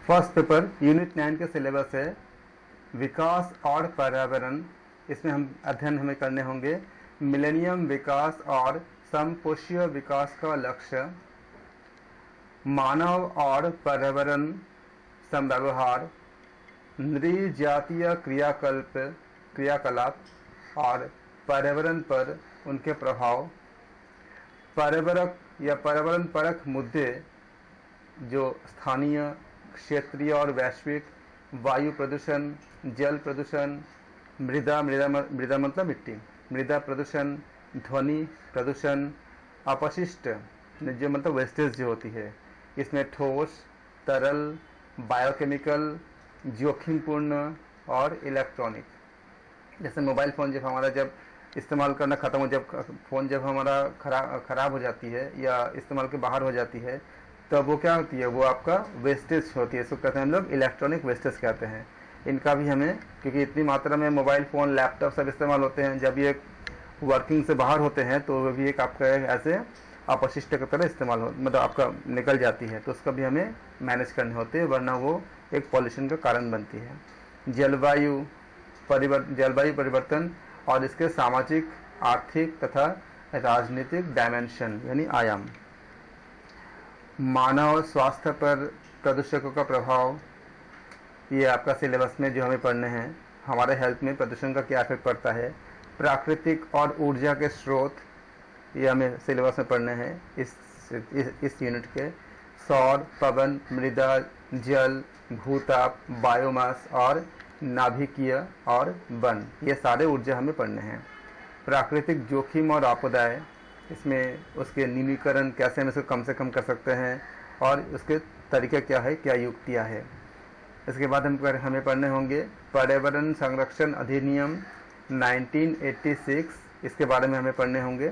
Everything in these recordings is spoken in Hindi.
फर्स्ट पेपर यूनिट 9 के सिलेबस है विकास और पर्यावरण। इसमें हमें करने होंगे मिलेनियम विकास और समपोषीय विकास का लक्ष्य, मानव और पर्यावरण समव्यवहार, नृजातीय क्रियाकलाप और पर्यावरण पर उनके प्रभाव, पर्यावरक या पर्यावरण परक मुद्दे जो स्थानीय, क्षेत्रीय और वैश्विक, वायु प्रदूषण, जल प्रदूषण, मृदा मतलब मिट्टी, मृदा प्रदूषण, ध्वनि प्रदूषण, अपशिष्ट जो मतलब वेस्टेज जो होती है, इसमें ठोस, तरल, बायोकेमिकल, जोखिमपूर्ण और इलेक्ट्रॉनिक। जैसे मोबाइल फ़ोन जब इस्तेमाल करना ख़त्म हो, जब फ़ोन हमारा ख़राब हो जाती है या इस्तेमाल के बाहर हो जाती है, तो वो क्या होती है, वो आपका वेस्टेज होती है। इसको कहते हैं हम लोग इलेक्ट्रॉनिक वेस्टेज कहते हैं। इनका भी हमें, क्योंकि इतनी मात्रा में मोबाइल फ़ोन, लैपटॉप सब इस्तेमाल होते हैं, जब ये वर्किंग से बाहर होते हैं तो वो भी एक आपका ऐसे अपशिष्ट की तरह इस्तेमाल हो, मतलब आपका निकल जाती है, तो उसका भी हमें मैनेज करने होते हैं, वरना वो एक पॉल्यूशन का कारण बनती है। जलवायु परिवर्तन और इसके सामाजिक, आर्थिक तथा राजनीतिक डायमेंशन यानी आयाम, मानव स्वास्थ्य पर प्रदूषकों का प्रभाव, ये आपका सिलेबस में जो हमें पढ़ने हैं, हमारे हेल्थ में प्रदूषण का क्या इफेक्ट पड़ता है, प्राकृतिक और ऊर्जा के स्रोत, ये हमें सिलेबस में पढ़ने हैं इस यूनिट के, सौर, पवन, मृदा, जल, भूताप, बायोमास और नाभिकीय और वन, ये सारे ऊर्जा हमें पढ़ने हैं। प्राकृतिक जोखिम और आपदाएं, इसमें उसके न्यूनीकरण कैसे हम इसको कम से कम कर सकते हैं और उसके तरीके क्या है, क्या युक्तियाँ है। इसके बाद हमें पढ़ने होंगे पर्यावरण संरक्षण अधिनियम 1986, इसके बारे में हमें पढ़ने होंगे।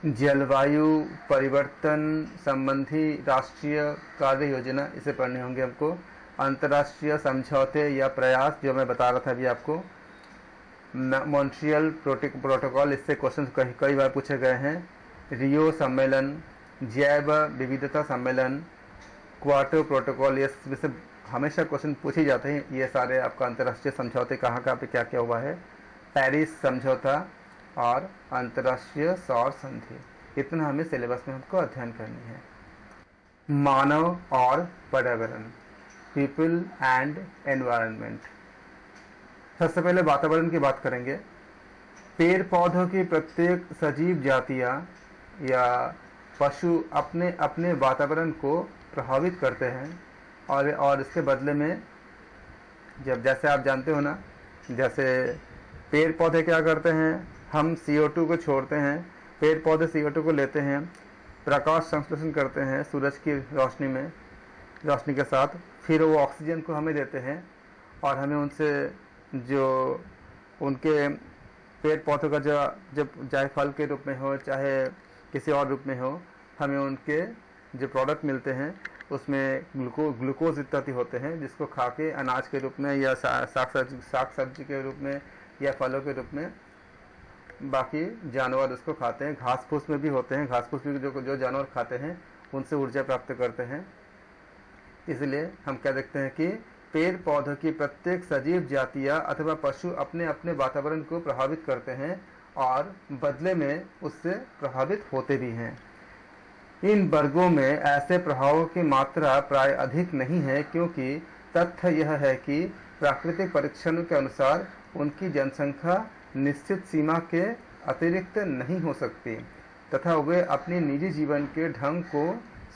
जलवायु परिवर्तन संबंधी राष्ट्रीय कार्य योजना, इसे पढ़ने होंगे हमको। अंतर्राष्ट्रीय समझौते या प्रयास, जो मैं बता रहा था अभी आपको, मॉन्ट्रियल प्रोटोकॉल, इससे क्वेश्चन कई बार पूछे गए हैं। रियो सम्मेलन, जैव विविधता सम्मेलन, क्वाटो प्रोटोकॉल, ये से हमेशा क्वेश्चन पूछे जाते हैं। ये सारे आपका अंतर्राष्ट्रीय समझौते कहाँ पे क्या क्या हुआ है, पेरिस समझौता और अंतर्राष्ट्रीय सौर संधि, इतना हमें सिलेबस में हमको अध्ययन करनी है। मानव और पर्यावरण, पीपल एंड एनवायरनमेंट। सबसे पहले वातावरण की बात करेंगे। पेड़ पौधों की प्रत्येक सजीव जातियां या पशु अपने अपने वातावरण को प्रभावित करते हैं और इसके बदले में, जैसे आप जानते हो ना, जैसे पेड़ पौधे क्या करते हैं, हम CO2 को छोड़ते हैं, पेड़ पौधे CO2 को लेते हैं, प्रकाश संश्लेषण करते हैं सूरज की रोशनी के साथ, फिर वो ऑक्सीजन को हमें देते हैं और हमें उनसे जो उनके पेड़ पौधों का जब चाहे फल के रूप में हो चाहे किसी और रूप में हो, हमें उनके जो प्रोडक्ट मिलते हैं उसमें ग्लूकोज इत्यादि होते हैं, जिसको खा के अनाज के रूप में या साग सब्जी के रूप में या फलों के रूप में बाकी जानवर उसको खाते हैं। घास फूस में भी होते हैं, घास फूस भी जो जानवर खाते हैं उनसे ऊर्जा प्राप्त करते हैं। इसलिए हम क्या देखते हैं कि पेड़ पौधों की प्रत्येक सजीव जातियां अथवा पशु अपने अपने वातावरण को प्रभावित करते हैं और बदले में उससे प्रभावित होते भी हैं। इन वर्गों में ऐसे प्रभावों की मात्रा प्राय अधिक नहीं है, क्योंकि तथ्य यह है कि प्राकृतिक परीक्षणों के अनुसार उनकी जनसंख्या निश्चित सीमा के अतिरिक्त नहीं हो सकती तथा वे अपने निजी जीवन के ढंग को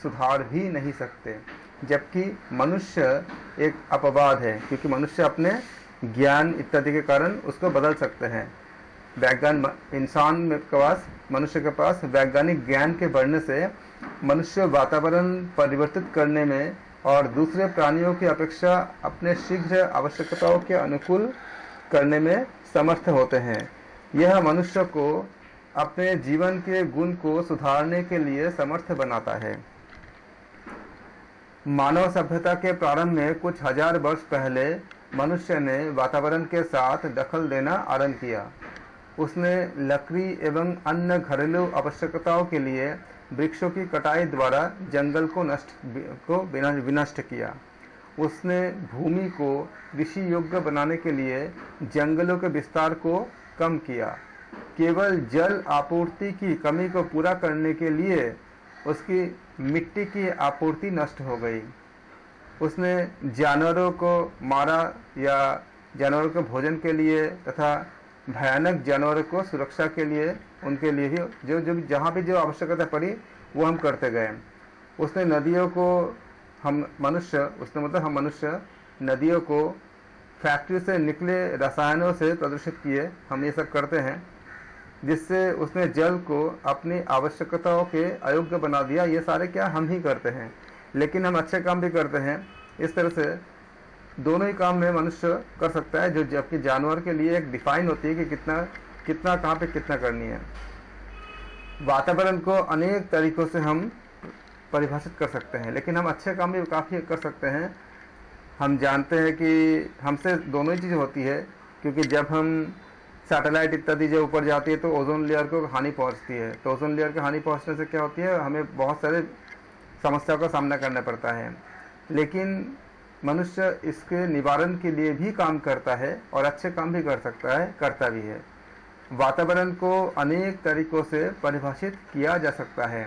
सुधार भी नहीं सकते। जबकि मनुष्य एक अपवाद है, क्योंकि मनुष्य अपने ज्ञान इत्यादि के कारण उसको बदल सकते हैं। मनुष्य के पास वैज्ञानिक ज्ञान के बढ़ने से मनुष्य वातावरण परिवर्तित करने में और दूसरे प्राणियों की अपेक्षा अपने शीघ्र आवश्यकताओं के अनुकूल करने में समर्थ होते हैं। यह मनुष्य को अपने जीवन के गुण को सुधारने के लिए समर्थ बनाता है। मानव सभ्यता के प्रारंभ में कुछ हजार वर्ष पहले मनुष्य ने वातावरण के साथ दखल देना आरंभ किया। उसने लकड़ी एवं अन्य घरेलू आवश्यकताओं के लिए वृक्षों की कटाई द्वारा जंगल को विनष्ट किया। उसने भूमि को कृषि योग्य बनाने के लिए जंगलों के विस्तार को कम किया। केवल जल आपूर्ति की कमी को पूरा करने के लिए उसकी मिट्टी की आपूर्ति नष्ट हो गई। उसने जानवरों को मारा या जानवरों के भोजन के लिए तथा भयानक जानवरों को सुरक्षा के लिए उनके लिए भी जो जहाँ भी जो आवश्यकता पड़ी वो हम करते गए। उसने नदियों को हम मनुष्य नदियों को फैक्ट्री से निकले रसायनों से प्रदूषित किए। हम ये सब करते हैं, जिससे उसने जल को अपनी आवश्यकताओं के अयोग्य बना दिया। ये सारे क्या हम ही करते हैं, लेकिन हम अच्छे काम भी करते हैं। इस तरह से दोनों ही काम में मनुष्य कर सकता है, जो जबकि जानवर के लिए एक डिफाइन होती है कि कितना कहाँ पे कितना करनी है। वातावरण को अनेक तरीकों से हम परिभाषित कर सकते हैं, लेकिन हम अच्छे काम भी काफ़ी कर सकते हैं। हम जानते हैं कि हमसे दोनों ही चीज़ें होती है, क्योंकि जब हम सैटेलाइट इत्यादि जब ऊपर जाती है तो ओजोन लेयर को हानि पहुंचती है। तो ओजोन लेयर को हानि पहुंचने से क्या होती है, हमें बहुत सारे समस्याओं का सामना करना पड़ता है। लेकिन मनुष्य इसके निवारण के लिए भी काम करता है और अच्छे काम भी कर सकता है, करता भी है। वातावरण को अनेक तरीकों से परिभाषित किया जा सकता है।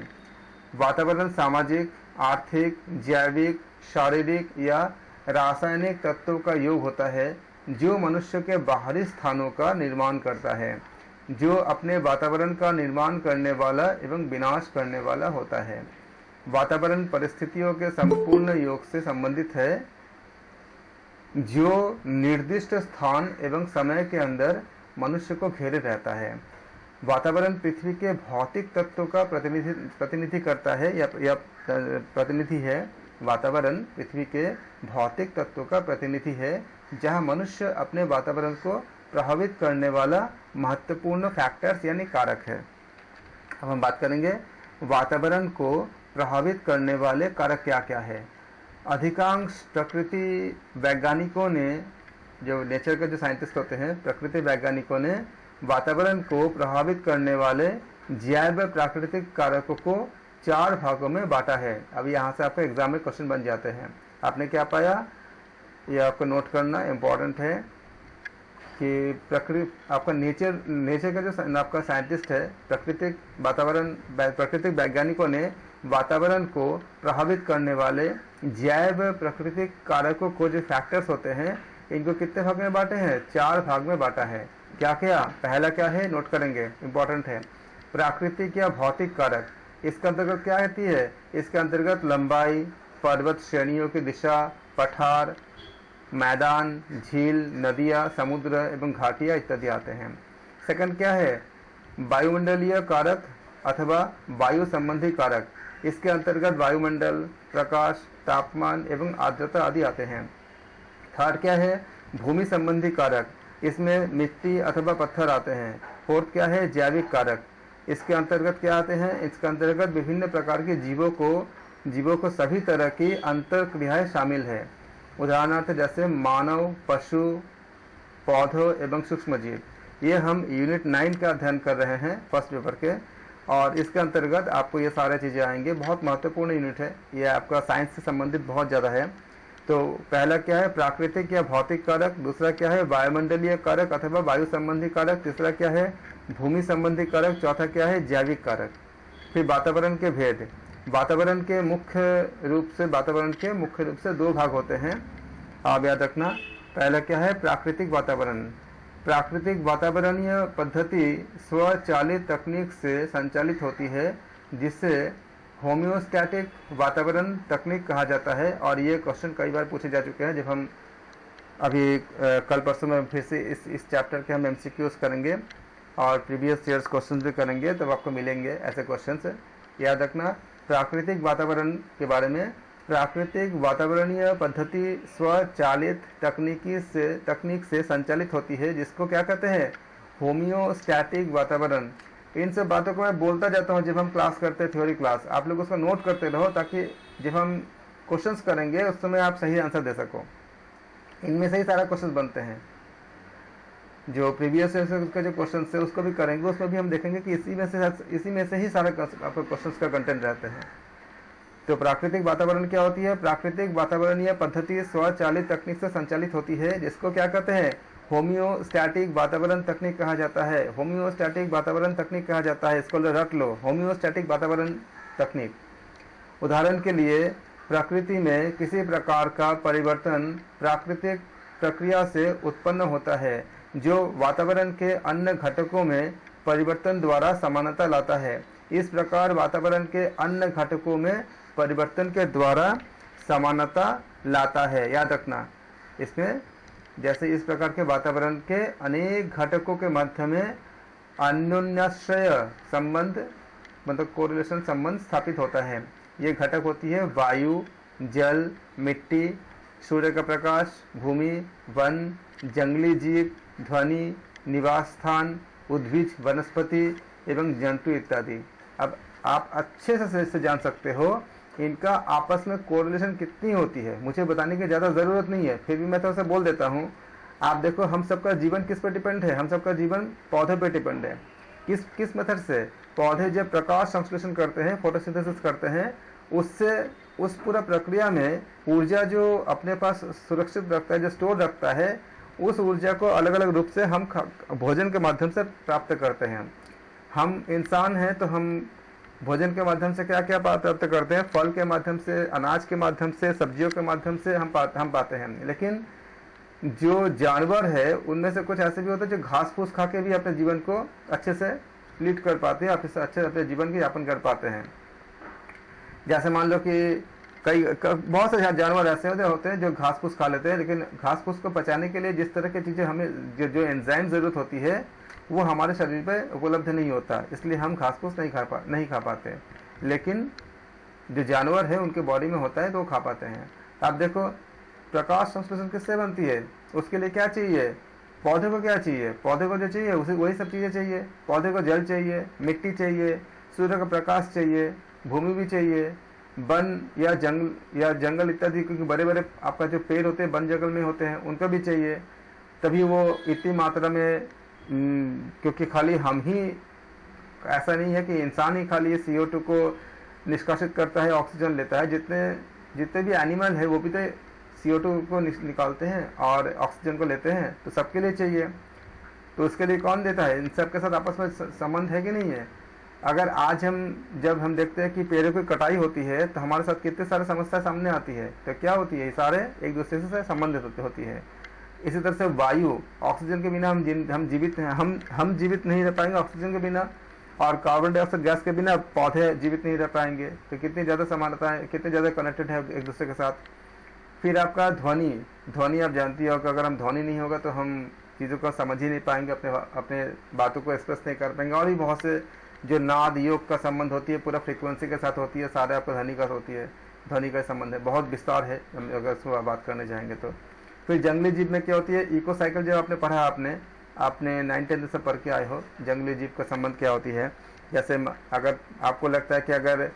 वातावरण सामाजिक, आर्थिक, जैविक, शारीरिक या रासायनिक तत्वों का योग होता है, जो मनुष्य के बाहरी स्थानों का निर्माण करता है, जो अपने वातावरण का निर्माण करने वाला एवं विनाश करने वाला होता है। वातावरण परिस्थितियों के संपूर्ण योग से संबंधित है, जो निर्दिष्ट स्थान एवं समय के अंदर मनुष्य को घेरे रहता है। वातावरण पृथ्वी के भौतिक तत्वों का प्रतिनिधि करता है या प्रतिनिधि है। वातावरण पृथ्वी के भौतिक तत्वों का प्रतिनिधि है, जहां मनुष्य अपने वातावरण को प्रभावित करने वाला महत्वपूर्ण फैक्टर्स यानी कारक है। अब हम बात करेंगे वातावरण को प्रभावित करने वाले कारक क्या क्या है। अधिकांश प्रकृति वैज्ञानिकों ने, जो नेचर के जो साइंटिस्ट होते हैं, प्रकृति वैज्ञानिकों ने वातावरण को प्रभावित करने वाले जैव प्राकृतिक कारकों को 4 भागों में बांटा है। अभी यहाँ से आपका एग्जाम में क्वेश्चन बन जाते हैं। आपने क्या पाया, ये आपको नोट करना इम्पोर्टेंट है कि आपका नेचर का जो आपका साइंटिस्ट है, प्राकृतिक वैज्ञानिकों ने वातावरण को प्रभावित करने वाले जैव प्राकृतिक कारकों को, जो फैक्टर्स होते हैं, इनको कितने भाग में बांटे हैं, 4 भाग में बांटा है। क्या क्या, पहला क्या है, नोट करेंगे, इम्पोर्टेंट है। प्राकृतिक या भौतिक कारक, इसके अंतर्गत क्या आती है, इसके अंतर्गत लंबाई, पर्वत श्रेणियों की दिशा, पठार, मैदान, झील, नदियाँ, समुद्र एवं घाटियाँ इत्यादि आते हैं। सेकंड क्या है, वायुमंडलीय कारक अथवा वायु संबंधी कारक, इसके अंतर्गत वायुमंडल, प्रकाश, तापमान एवं आर्द्रता आदि आते हैं। थर्ड क्या है, भूमि संबंधी कारक, इसमें मिट्टी अथवा पत्थर आते हैं। फोर्थ क्या है, जैविक कारक, इसके अंतर्गत क्या आते हैं, इसके अंतर्गत विभिन्न प्रकार के जीवों को सभी तरह की अंतर क्रियाएं शामिल है। उदाहरणार्थ जैसे मानव, पशु, पौधों एवं सूक्ष्म जीव। ये हम यूनिट 9 का अध्ययन कर रहे हैं फर्स्ट पेपर के, और इसके अंतर्गत आपको ये सारी चीज़ें आएंगे। बहुत महत्वपूर्ण यूनिट है ये, आपका साइंस से संबंधित बहुत ज़्यादा है। तो पहला क्या है, प्राकृतिक या भौतिक कारक। दूसरा क्या है, वायुमंडलीय कारक अथवा वायु संबंधी कारक। तीसरा क्या है, भूमि संबंधी कारक। चौथा क्या है, जैविक कारक। फिर वातावरण के भेद। वातावरण के मुख्य रूप से 2 भाग होते हैं, आप याद रखना। पहला क्या है, प्राकृतिक वातावरण। प्राकृतिक वातावरणीय पद्धति स्वचालित तकनीक से संचालित होती है, जिसे होम्योस्टैटिक वातावरण तकनीक कहा जाता है। और ये क्वेश्चन कई बार पूछे जा चुके हैं। जब हम अभी कल परसों में फिर से इस चैप्टर के हम MCQs करेंगे और प्रीवियस ईयर्स क्वेश्चन भी करेंगे, तब आपको मिलेंगे ऐसे क्वेश्चंस। याद रखना प्राकृतिक वातावरण के बारे में। प्राकृतिक वातावरणीय पद्धति स्वचालित तकनीक से संचालित होती है, जिसको क्या कहते हैं, होम्योस्टैटिक वातावरण। इन सब बातों को मैं बोलता जाता हूँ जब हम क्लास करते हैं, थ्योरी क्लास। आप लोग उसको नोट करते रहो, ताकि जब हम क्वेश्चंस करेंगे उस समय आप सही आंसर दे सको। इनमें से ही सारा क्वेश्चन बनते हैं। जो प्रीवियस का जो क्वेश्चन है उसको भी करेंगे, उसमें भी हम देखेंगे कि इसी में से ही सारे आपके क्वेश्चन का कंटेंट रहते हैं। तो प्राकृतिक वातावरण क्या होती है? प्राकृतिक वातावरणीय पद्धति स्वचालित तकनीक से संचालित होती है, जिसको क्या कहते हैं? होम्योस्टैटिक वातावरण तकनीक कहा जाता है। होम्योस्टैटिक वातावरण तकनीक कहा जाता है, इसको रट लो, होम्योस्टैटिक वातावरण तकनीक। उदाहरण के लिए प्रकृति में किसी प्रकार का परिवर्तन प्राकृतिक प्रक्रिया से उत्पन्न होता है, जो वातावरण के अन्य घटकों में परिवर्तन द्वारा समानता लाता है। इस प्रकार वातावरण के अन्य घटकों में परिवर्तन के द्वारा समानता लाता है। याद रखना, इसमें जैसे इस प्रकार के वातावरण के अनेक घटकों के मध्य में अन्योन्याश्रय संबंध, मतलब कोरिलेशन संबंध स्थापित होता है। ये घटक होती है वायु, जल, मिट्टी, सूर्य का प्रकाश, भूमि, वन, जंगली जीव, ध्वनि, निवास स्थान, उद्भिज, वनस्पति एवं जंतु इत्यादि। अब आप अच्छे से जान सकते हो इनका आपस में कोरिलेशन कितनी होती है। मुझे बताने की ज़्यादा ज़रूरत नहीं है, फिर भी मैं तो उसे बोल देता हूँ। आप देखो, हम सबका जीवन किस पर डिपेंड है? हम सबका जीवन पौधे पर डिपेंड है। किस मेथड से? पौधे जब प्रकाश संश्लेषण करते हैं, फोटोसिंथेसिस करते हैं, उससे उस पूरा प्रक्रिया में ऊर्जा जो अपने पास सुरक्षित रखता है, जो स्टोर रखता है, उस ऊर्जा को अलग अलग रूप से हम भोजन के माध्यम से प्राप्त करते हैं। हम इंसान हैं तो हम भोजन के माध्यम से क्या क्या प्राप्त करते हैं? फल के माध्यम से, अनाज के माध्यम से, सब्जियों के माध्यम से हम पाते हैं। लेकिन जो जानवर है उनमें से कुछ ऐसे भी होते हैं जो घास फूस खा के भी अपने जीवन को अच्छे से लीड कर पाते हैं, अच्छे अपने जीवन की यापन कर पाते हैं। जैसे मान लो कि बहुत से जानवर ऐसे होते हैं जो घास फूस खा लेते हैं, लेकिन घास फूस को पचाने के लिए जिस तरह की चीज़ें हमें जो एंजाइम ज़रूरत होती है वो हमारे शरीर पे उपलब्ध नहीं होता, इसलिए हम घास फूस नहीं खा पाते। लेकिन जो जानवर है उनके बॉडी में होता है तो वो खा पाते हैं। आप देखो, प्रकाश संश्लेषण किससे बनती है? उसके लिए क्या चाहिए? पौधे को क्या चाहिए? पौधे को जो चाहिए उसे वही सब चीज़ें चाहिए। पौधे को जल चाहिए, मिट्टी चाहिए, सूर्य का प्रकाश चाहिए, भूमि भी चाहिए, वन या जंगल इत्यादि, क्योंकि बड़े बड़े आपका जो पेड़ होते हैं वन जंगल में होते हैं, उनका भी चाहिए। तभी वो इतनी मात्रा में, क्योंकि खाली हम ही, ऐसा नहीं है कि इंसान ही खाली ये CO2 को निष्कासित करता है, ऑक्सीजन लेता है। जितने भी एनिमल है वो भी तो CO2 को निकालते हैं और ऑक्सीजन को लेते हैं, तो सबके लिए चाहिए। तो उसके लिए कौन देता है? इन सब के साथ आपस में संबंध है कि नहीं है? अगर आज जब हम देखते हैं कि पेड़ों की कटाई होती है तो हमारे साथ कितने सारे समस्या सामने आती है। तो क्या होती है? सारे एक दूसरे से संबंधित होती है। इसी तरह से वायु, ऑक्सीजन के बिना हम जीवित हैं, हम जीवित नहीं रह पाएंगे ऑक्सीजन के बिना, और कार्बन डाइऑक्साइड गैस के बिना पौधे जीवित नहीं रह पाएंगे। तो कितनी ज़्यादा समानता है, कितने ज़्यादा कनेक्टेड है एक दूसरे के साथ। फिर आपका ध्वनि आप जानती हो कि अगर हम ध्वनि नहीं होगा तो हम चीज़ों को समझ ही नहीं पाएंगे, अपने बातों को एक्सप्रेस नहीं कर पाएंगे। और भी बहुत से जो नाद योग का संबंध होती है पूरा फ्रीक्वेंसी के साथ होती है, सारे आपको ध्वनि का होती है, ध्वनि का संबंध है, बहुत विस्तार है हम अगर उसको बात करने जाएंगे तो। फिर जंगली जीव में क्या होती है? इको साइकिल जो आपने पढ़ा, आपने 9th से पढ़ के आए हो, जंगली जीव का संबंध क्या होती है। जैसे अगर आपको लगता है कि अगर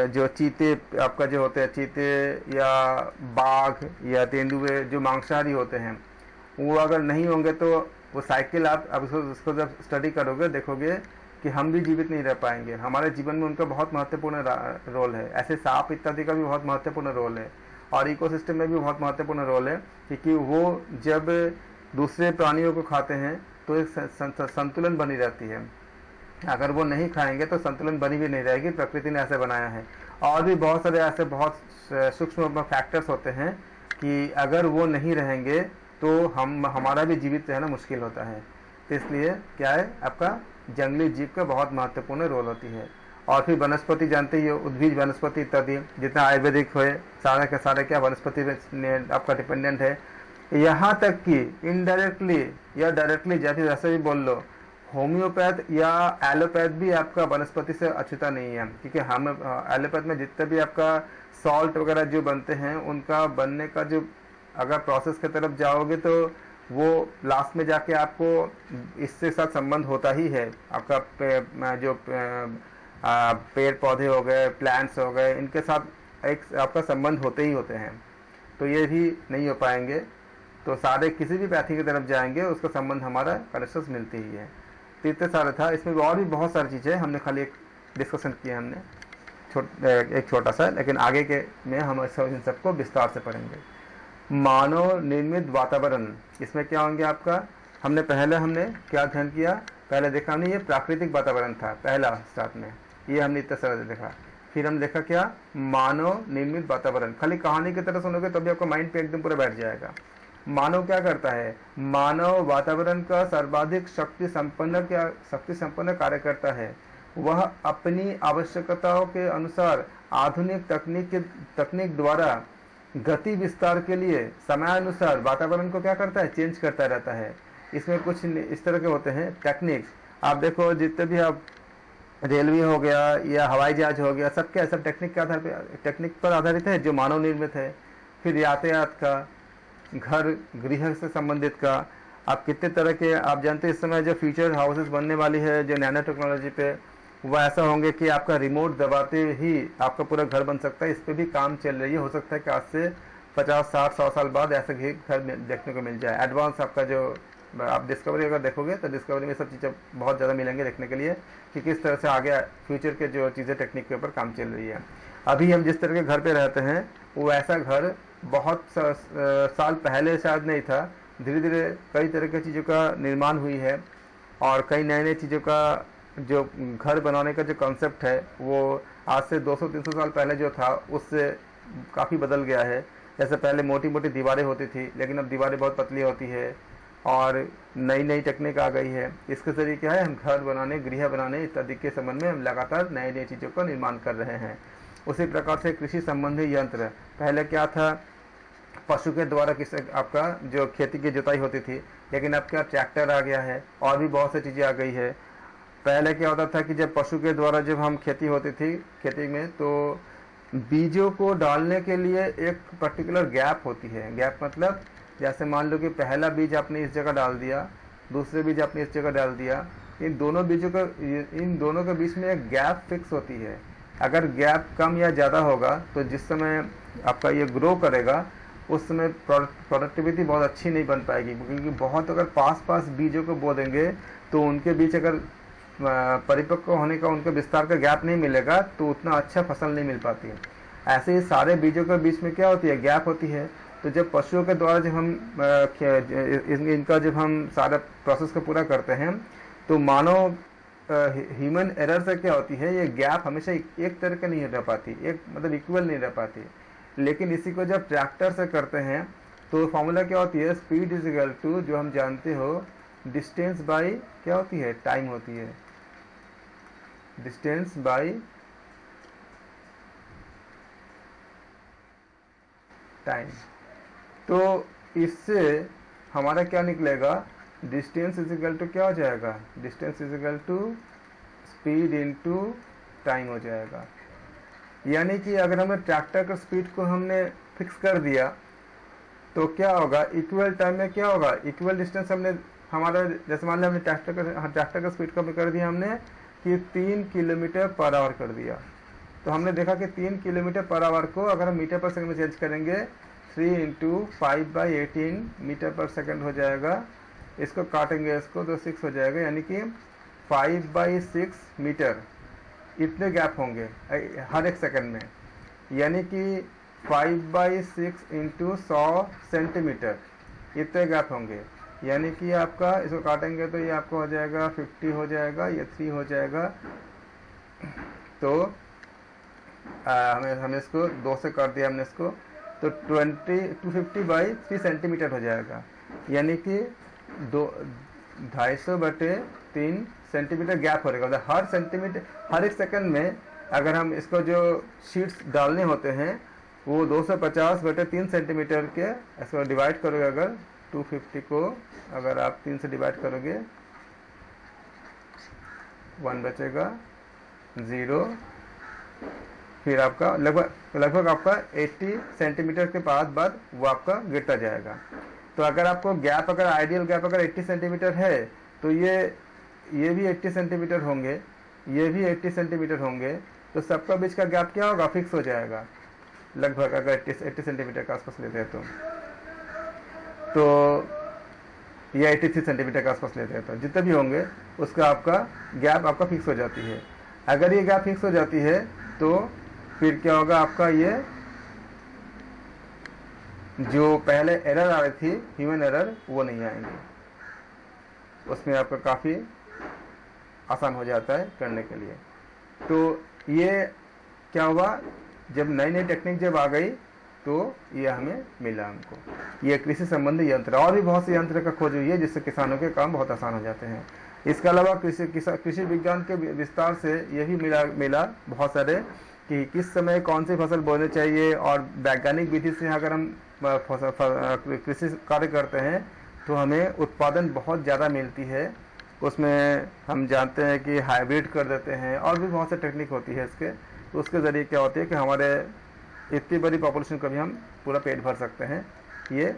जो चीते आपका जो होते हैं, चीते या बाघ या तेंदुए जो मांसाहारी होते हैं, वो अगर नहीं होंगे तो वो साइकिल आप उसको जब स्टडी करोगे देखोगे कि हम भी जीवित नहीं रह पाएंगे। हमारे जीवन में उनका बहुत महत्वपूर्ण रोल है। ऐसे सांप इत्यादि का भी बहुत महत्वपूर्ण रोल है, और इकोसिस्टम में भी बहुत महत्वपूर्ण रोल है, क्योंकि वो जब दूसरे प्राणियों को खाते हैं तो एक संतुलन बनी रहती है। अगर वो नहीं खाएंगे तो संतुलन बनी भी नहीं रहेगी, प्रकृति ने ऐसे बनाया है। और भी बहुत सारे ऐसे बहुत सूक्ष्म फैक्टर्स होते हैं कि अगर वो नहीं रहेंगे तो हमारा भी जीवित रहना मुश्किल होता है। तो इसलिए क्या है, आपका जंगली जीव का बहुत महत्वपूर्ण रोल होती है। और फिर वनस्पति जानते ही हो, उद्भिज वनस्पति इत्यादि जितना आयुर्वेदिक हुए सारे के सारे क्या वनस्पति में आपका डिपेंडेंट है। यहाँ तक कि इनडायरेक्टली या डायरेक्टली जैसे भी बोल लो, होम्योपैथ या एलोपैथ भी आपका वनस्पति से अछूता नहीं है, क्योंकि हम एलोपैथ में जितने भी आपका सॉल्ट वगैरह जो बनते हैं उनका बनने का जो अगर प्रोसेस की तरफ जाओगे तो वो लास्ट में जाके आपको इससे साथ संबंध होता ही है। आपका जो पेड़ पौधे हो गए, प्लांट्स हो गए, इनके साथ एक आपका संबंध होते ही होते हैं। तो ये भी नहीं हो पाएंगे। तो सारे किसी भी पैथी की तरफ जाएंगे उसका संबंध हमारा कनेक्शंस मिलती ही है। तो इतने सारे था, इसमें और भी बहुत सारी चीज़ें हमने खाली एक डिस्कशन किया हमने एक छोटा सा, लेकिन आगे के में हम इन सबको विस्तार से पढ़ेंगे। मानव निर्मित वातावरण, इसमें क्या होंगे आपका, हमने क्या अध्ययन किया, पहले देखा हमने ये प्राकृतिक वातावरण था पहला स्टार्ट में, ये हमने इतना सारा देखा। फिर हम देखा क्या, मानव निर्मित वातावरण। खाली कहानी की तरह सुनोगे तो भी आपका माइंड पे एकदम पूरा बैठ जाएगा। मानव क्या करता है, मानव वातावरण का सर्वाधिक शक्ति संपन्न कार्य करता है। वह अपनी आवश्यकताओं के अनुसार आधुनिक तकनीक द्वारा गति विस्तार के लिए समयानुसार वातावरण को क्या करता है, चेंज करता रहता है। इसमें कुछ इस तरह के होते हैं टेक्निक्स। आप देखो जितने भी आप रेलवे हो गया या हवाई जहाज हो गया, सब टेक्निक पर आधारित है जो मानव निर्मित है। फिर यातायात का, घर गृह से संबंधित का, आप कितने तरह के, आप जानते हैं इस समय जो फ्यूचर हाउसेस बनने वाली है जो नैनो टेक्नोलॉजी पे, वह ऐसा होंगे कि आपका रिमोट दबाते ही आपका पूरा घर बन सकता है। इस पर भी काम चल रही है। हो सकता है कि आज से 50, 60, 100 साल बाद ऐसा घर देखने को मिल जाए। एडवांस आपका जो आप डिस्कवरी अगर देखोगे तो डिस्कवरी में सब चीज़ें बहुत ज़्यादा मिलेंगे देखने के लिए कि किस तरह से आगे फ्यूचर के जो चीज़ें टेक्निक के ऊपर काम चल रही है। अभी हम जिस तरह के घर पे रहते हैं वो ऐसा घर बहुत साल पहले शायद नहीं था। धीरे धीरे कई तरह की चीज़ों का निर्माण हुई है और कई नए चीज़ों का जो घर बनाने का जो कॉन्सेप्ट है वो आज से 200-300 साल पहले जो था उससे काफ़ी बदल गया है। जैसे पहले मोटी मोटी दीवारें होती थी, लेकिन अब दीवारें बहुत पतली होती है और नई टेक्निक आ गई है। इसके जरिए क्या है, हम घर बनाने, गृह बनाने इत्यादि के संबंध में हम लगातार नई चीज़ों का निर्माण कर रहे हैं। उसी प्रकार से कृषि संबंधी यंत्र, पहले क्या था, पशु के द्वारा आपका जो खेती की जुताई होती थी, लेकिन अब क्या ट्रैक्टर आ गया है और भी बहुत सी चीज़ें आ गई है। पहले क्या होता था कि जब पशु के द्वारा जब हम खेती होती थी खेती में, तो बीजों को डालने के लिए एक पर्टिकुलर गैप होती है। गैप मतलब जैसे मान लो कि पहला बीज आपने इस जगह डाल दिया, दूसरे बीज आपने इस जगह डाल दिया, इन दोनों के बीच में एक गैप फिक्स होती है। अगर गैप कम या ज़्यादा होगा तो जिस समय आपका ये ग्रो करेगा उस समय प्रोडक्टिविटी बहुत अच्छी नहीं बन पाएगी, क्योंकि बहुत अगर पास बीजों को बो देंगे तो उनके बीच अगर परिपक्व होने का, उनके विस्तार का गैप नहीं मिलेगा तो उतना अच्छा फसल नहीं मिल पाती है। ऐसे ही सारे बीजों के बीच में क्या होती है, गैप होती है। तो जब पशुओं के द्वारा जब हम इनका जब हम सारा प्रोसेस को पूरा करते हैं तो मानव ह्यूमन एरर से क्या होती है, ये गैप हमेशा एक तरह का नहीं रह पाती, एक मतलब इक्वल नहीं रह पाती। लेकिन इसी को जब ट्रैक्टर से करते हैं तो फॉर्मूला क्या होती है, स्पीड इज इक्वल टू, जो हम जानते हो, डिस्टेंस बाई क्या होती है, टाइम होती है। Distance by time. तो इससे हमारा क्या निकलेगा, डिस्टेंस इज इक्वल टू क्या हो जाएगा, distance is equal to speed into time हो जाएगा। यानी कि अगर हमें ट्रैक्टर का स्पीड को हमने फिक्स कर दिया तो क्या होगा, इक्वल टाइम में क्या होगा, इक्वल डिस्टेंस हमने हमारा, जैसे मान लिया हमने ट्रैक्टर का स्पीड को कर दिया हमने कि 3 किलोमीटर पर आवर कर दिया। तो हमने देखा कि 3 किलोमीटर पर आवर को अगर हम मीटर पर सेकंड में चेंज करेंगे 3 × 5/18 मीटर पर सेकंड हो जाएगा। इसको काटेंगे इसको तो 6 हो जाएगा, यानी कि 5/6 मीटर इतने गैप होंगे हर एक सेकंड में, यानी कि 5/6 × 100 सेंटीमीटर इतने गैप होंगे। यानी कि आपका इसको काटेंगे तो ये आपको हो जाएगा 50 हो जाएगा, ये 3 हो जाएगा। तो हमें इसको 2 से काट दिया हमने इसको, तो 250/3 सेंटीमीटर हो जाएगा, यानी कि 250/3 सेंटीमीटर गैप हो रहेगा। मतलब हर सेंटीमीटर, हर एक सेकंड में अगर हम इसको जो शीट्स डालने होते हैं वो 250/3 सेंटीमीटर के, इसको डिवाइड करोगे अगर 250 को अगर आप 3 से डिवाइड करोगे 1 बचेगा 0, फिर आपका लगभग आपका 80 सेंटीमीटर के बाद वो आपका गिरता जाएगा। तो अगर आपको गैप, अगर आइडियल गैप अगर 80 सेंटीमीटर है तो ये भी 80 सेंटीमीटर होंगे, ये भी 80 सेंटीमीटर होंगे, तो सबका बीच का गैप क्या होगा, फिक्स हो जाएगा लगभग, अगर 80 सेंटीमीटर के आसपास लेते हैं तो ये 83 सेंटीमीटर के आसपास लेते हैं, तो जितने भी होंगे उसका आपका गैप आपका फिक्स हो जाती है। अगर ये गैप फिक्स हो जाती है तो फिर क्या होगा, आपका ये जो पहले एरर आ रही थी ह्यूमन एरर वो नहीं आएंगी, उसमें आपका काफ़ी आसान हो जाता है करने के लिए। तो ये क्या हुआ, जब नई नई टेक्निक जब आ गई तो ये हमें मिला हमको, ये कृषि संबंधी यंत्र। और भी बहुत से यंत्र का खोज हुई है जिससे किसानों के काम बहुत आसान हो जाते हैं। इसके अलावा कृषि विज्ञान के विस्तार से ये भी मिला बहुत सारे कि किस समय कौन सी फसल बोने चाहिए, और वैज्ञानिक विधि से अगर हम कृषि कार्य करते हैं तो हमें उत्पादन बहुत ज़्यादा मिलती है। उसमें हम जानते हैं कि हाइब्रिड कर देते हैं, और भी बहुत से टेक्निक होती है इसके। तो उसके ज़रिए क्या होती है कि हमारे इतनी बड़ी पॉपुलेशन का भी हम पूरा पेट भर सकते हैं। ये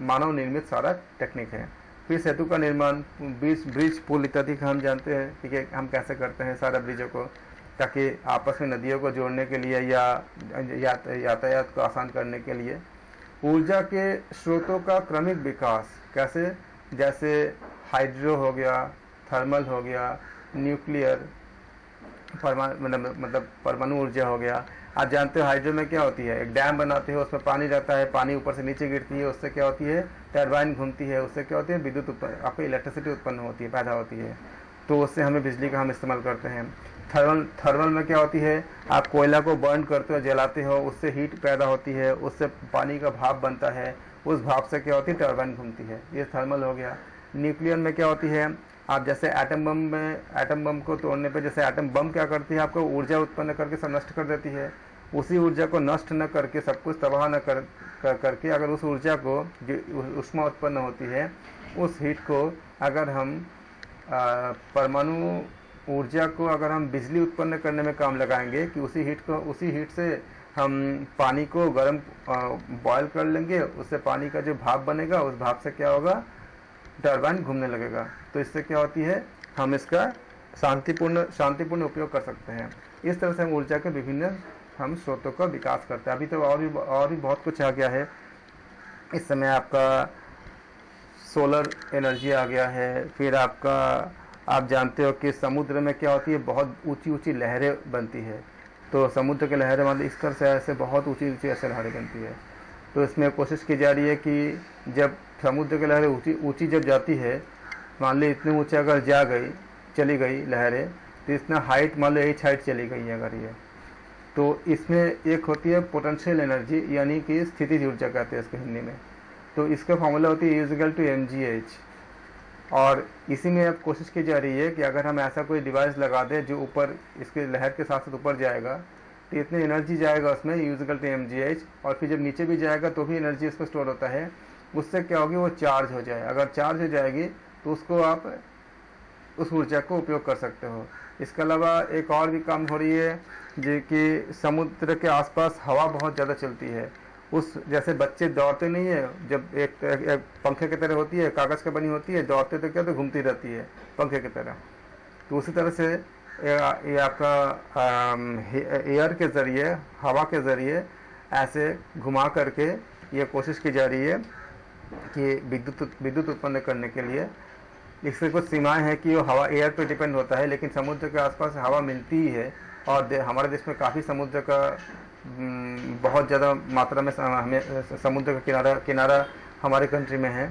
मानव निर्मित सारा टेक्निक है। फिर सेतु का निर्माण, ब्रिज पुल इत्यादि का हम जानते हैं कि हम कैसे करते हैं सारा ब्रिजों को, ताकि आपस में नदियों को जोड़ने के लिए या यातायात को आसान करने के लिए। ऊर्जा के स्रोतों का क्रमिक विकास कैसे, जैसे हाइड्रो हो गया, थर्मल हो गया, न्यूक्लियर मतलब परमाणु ऊर्जा हो गया। आप जानते हो हाइड्रो में क्या होती है, एक डैम बनाते हैं, उसमें पानी रहता है, पानी ऊपर से नीचे गिरती है, उससे क्या होती है टरबाइन घूमती है, उससे क्या होती है विद्युत उत्पन्न, आपको इलेक्ट्रिसिटी उत्पन्न होती है, पैदा होती है। तो उससे हमें बिजली का हम इस्तेमाल करते हैं। थर्मल में क्या होती है, आप कोयला को बर्न करते हो, जलाते हो, उससे हीट पैदा होती है, उससे पानी का भाप बनता है, उस भाप से क्या होती है टरबाइन घूमती है, ये थर्मल हो गया। न्यूक्लियर में क्या होती है, आप जैसे एटम बम को तोड़ने पे, जैसे एटम बम क्या करती है, आपको ऊर्जा उत्पन्न करके सब नष्ट कर देती है। उसी ऊर्जा को नष्ट न करके, सब कुछ तबाह न करके, अगर उस ऊर्जा को जो ऊष्मा उत्पन्न होती है, उस हीट को अगर हम परमाणु ऊर्जा को अगर हम बिजली उत्पन्न करने में काम लगाएंगे कि उसी हीट से हम पानी को गर्म बॉयल कर लेंगे, उससे पानी का जो भाप बनेगा, उस भाप से क्या होगा टरबाइन घूमने लगेगा। तो इससे क्या होती है, हम इसका शांतिपूर्ण उपयोग कर सकते हैं। इस तरह से हम ऊर्जा के विभिन्न हम स्रोतों का विकास करते हैं। अभी तो और भी बहुत कुछ आ गया है। इस समय आपका सोलर एनर्जी आ गया है। फिर आपका आप जानते हो कि समुद्र में क्या होती है, बहुत ऊंची ऊंची लहरें बनती है। तो समुद्र की लहरें मतलब इस तरह से ऐसे बहुत ऊंची ऊंची ऐसे लहरें बनती है। तो इसमें कोशिश की जा रही है कि जब समुद्र की लहरें ऊंची जब जाती है, मान ली इतने ऊंचे अगर चली गई लहरें, तो इतना हाइट मान लो एच हाइट चली गई है अगर ये, तो इसमें एक होती है पोटेंशियल एनर्जी, यानी कि स्थितिज ऊर्जा कहते हैं इसको हिंदी में। तो इसका फॉर्मूला होती है E=mgh। और इसी में अब कोशिश की जा रही है कि अगर हम ऐसा कोई डिवाइस लगा दें जो ऊपर इसके लहर के साथ साथ ऊपर जाएगा, तो इतनी एनर्जी जाएगा उसमें E=mgh। और फिर जब नीचे भी जाएगा तो भी एनर्जी इसमें स्टोर होता है। उससे क्या होगी, वो चार्ज हो जाए। अगर चार्ज हो जाएगी तो उसको आप उस ऊर्जा को उपयोग कर सकते हो। इसके अलावा एक और भी काम हो रही है, जो कि समुद्र के आसपास हवा बहुत ज़्यादा चलती है। उस जैसे बच्चे दौड़ते नहीं है, जब एक पंखे की तरह होती है, कागज़ की बनी होती है, दौड़ते तो क्या तो घूमती रहती है पंखे की तरह। तो उसी तरह से ये आपका एयर के ज़रिए, हवा के ज़रिए ऐसे घुमा करके ये कोशिश की जा रही है कि विद्युत उत्पन्न करने के लिए। इससे कुछ सीमाएं हैं कि वो हवा एयर पे डिपेंड होता है, लेकिन समुद्र के आसपास हवा मिलती ही है। और हमारे देश में काफ़ी समुद्र का बहुत ज़्यादा मात्रा में हमें समुद्र का किनारा हमारे कंट्री में है।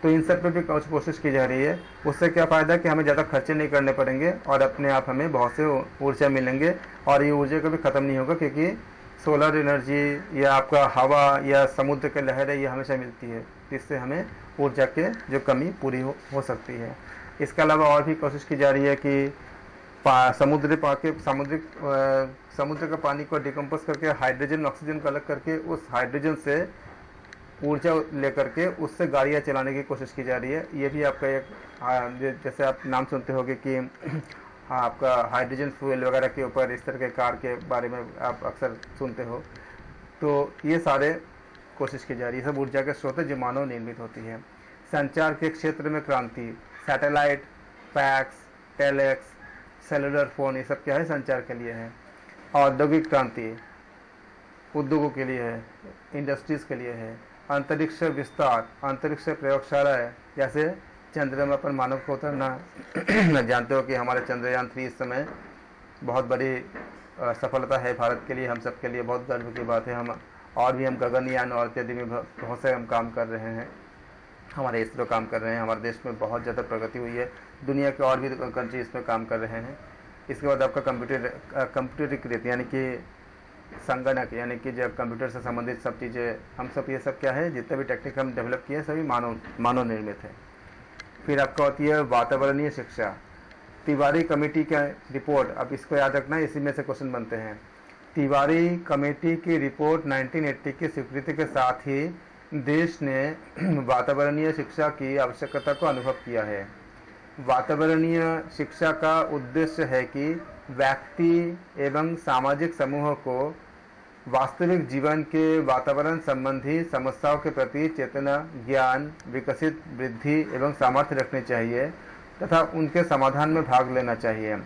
तो इन सब पे भी कोशिश की जा रही है। उससे क्या फ़ायदा कि हमें ज़्यादा खर्चे नहीं करने पड़ेंगे और अपने आप हमें बहुत से ऊर्जा मिलेंगे। और ये ऊर्जा कभी ख़त्म नहीं होगा, क्योंकि सोलर एनर्जी या आपका हवा या समुद्र के लहरें ये हमेशा मिलती है। इससे हमें ऊर्जा के जो कमी पूरी हो सकती है। इसके अलावा और भी कोशिश की जा रही है कि समुद्र का पानी को डिकम्पोज करके हाइड्रोजन ऑक्सीजन को अलग करके उस हाइड्रोजन से ऊर्जा लेकर के उससे गाड़ियाँ चलाने की कोशिश की जा रही है। ये भी आपका एक जैसे आप नाम सुनते होंगे कि आपका हाइड्रोजन फ्यूल वगैरह के ऊपर इस तरह के कार के बारे में आप अक्सर सुनते हो। तो ये सारे कोशिश की जा रही है। सब ऊर्जा के स्रोत जो मानव निर्मित होती है। संचार के क्षेत्र में क्रांति, satellite, fax, telex, cellular phone, ये सब क्या है, संचार के लिए है। औद्योगिक क्रांति उद्योगों के लिए है, इंडस्ट्रीज़ के लिए है। अंतरिक्ष विस्तार, अंतरिक्ष प्रयोगशालाएं, जैसे चंद्रमा पर मानव को उतरना। जानते हो कि हमारे चंद्रयान 3 इस समय बहुत बड़ी सफलता है भारत के लिए, हम सब के लिए बहुत गर्व की बात है। हम गगनयान और इत्यादि में बहुत से हम काम कर रहे हैं, हमारे इसरो काम कर रहे हैं, हमारे देश में बहुत ज़्यादा प्रगति हुई है, दुनिया के और भी कंट्री इसमें काम कर रहे हैं। इसके बाद आपका कंप्यूटरीकृत यानी कि संगणक, यानी कि जो कंप्यूटर से संबंधित सब चीज़ें, हम सब ये सब क्या है, जितने भी टेक्निक हम डेवलप किए सभी मानव निर्मित है। फिर आपका होती है वातावरणीय शिक्षा, तिवारी कमेटी का रिपोर्ट। अब इसको याद रखना, इसी में से क्वेश्चन बनते हैं। तिवारी कमेटी की रिपोर्ट 1980 की स्वीकृति के साथ ही देश ने वातावरणीय शिक्षा की आवश्यकता को अनुभव किया है। वातावरणीय शिक्षा का उद्देश्य है कि व्यक्ति एवं सामाजिक समूह को वास्तविक जीवन के वातावरण संबंधी समस्याओं के प्रति चेतना, ज्ञान, विकसित वृद्धि एवं सामर्थ्य रखनी चाहिए तथा उनके समाधान में भाग लेना चाहिए।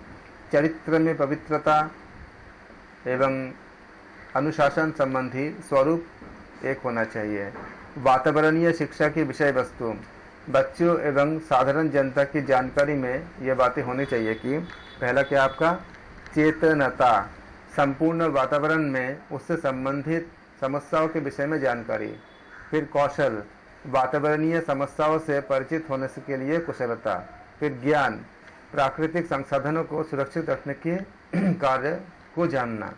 चरित्र में पवित्रता एवं अनुशासन संबंधी स्वरूप एक होना चाहिए। वातावरणीय शिक्षा की विषय वस्तु, बच्चों एवं साधारण जनता की जानकारी में ये बातें होनी चाहिए कि पहला क्या आपका चेतनता, संपूर्ण वातावरण में उससे संबंधित समस्याओं के विषय में जानकारी। फिर कौशल, वातावरणीय समस्याओं से परिचित होने के लिए कुशलता। फिर ज्ञान, प्राकृतिक संसाधनों को सुरक्षित रखने के कार्य को जानना।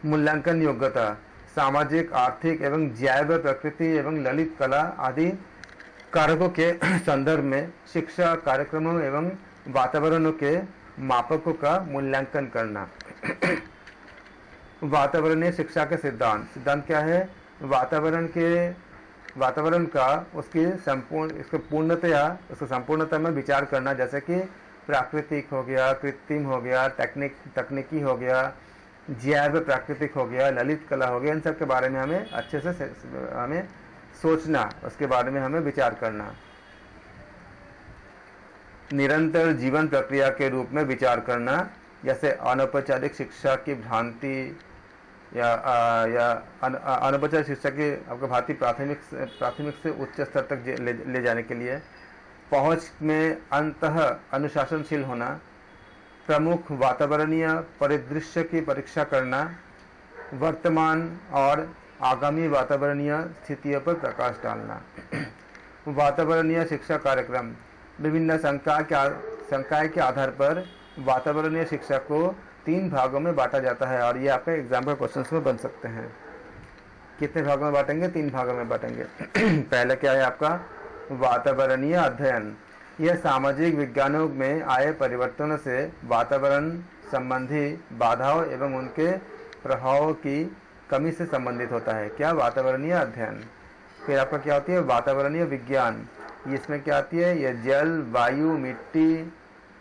मूल्यांकन योग्यता, सामाजिक, आर्थिक एवं जैव, प्रकृति एवं ललित कला आदि कारकों के संदर्भ में शिक्षा कार्यक्रमों एवं वातावरणों के मापकों का मूल्यांकन करना। वातावरणीय शिक्षा के सिद्धांत क्या है? वातावरण का उसकी संपूर्णता में विचार करना, जैसे कि प्राकृतिक हो गया, कृत्रिम हो गया, तकनीकी हो गया, जैव प्राकृतिक हो गया, ललित कला हो गया। इन सब के बारे में हमें अच्छे से हमें सोचना, उसके बारे में हमें विचार करना। निरंतर जीवन प्रक्रिया के रूप में विचार करना, जैसे अनौपचारिक शिक्षा की भ्रांति या अनौपचारिक शिक्षा की आपको भारतीय प्राथमिक से उच्च स्तर तक ले जाने के लिए पहुंच में अंतः अनुशासनशील होना, प्रमुख वातावरणीय परिदृश्य की परीक्षा करना, वर्तमान और आगामी वातावरणीय स्थितियों पर प्रकाश डालना। वातावरणीय शिक्षा कार्यक्रम, विभिन्न संकाय के आधार पर वातावरणीय शिक्षा को 3 भागों में बांटा जाता है और ये आपके एग्जाम्पल क्वेश्चंस में बन सकते हैं। कितने भागों में बांटेंगे? 3 भागों में बांटेंगे। पहला क्या है आपका? वातावरणीय अध्ययन। यह सामाजिक विज्ञानों में आए परिवर्तनों से वातावरण संबंधी बाधाओं एवं उनके प्रभावों की कमी से संबंधित होता है। क्या? वातावरणीय अध्ययन। फिर आपका क्या होती है? वातावरणीय विज्ञान। इसमें क्या आती है? यह जल, वायु, मिट्टी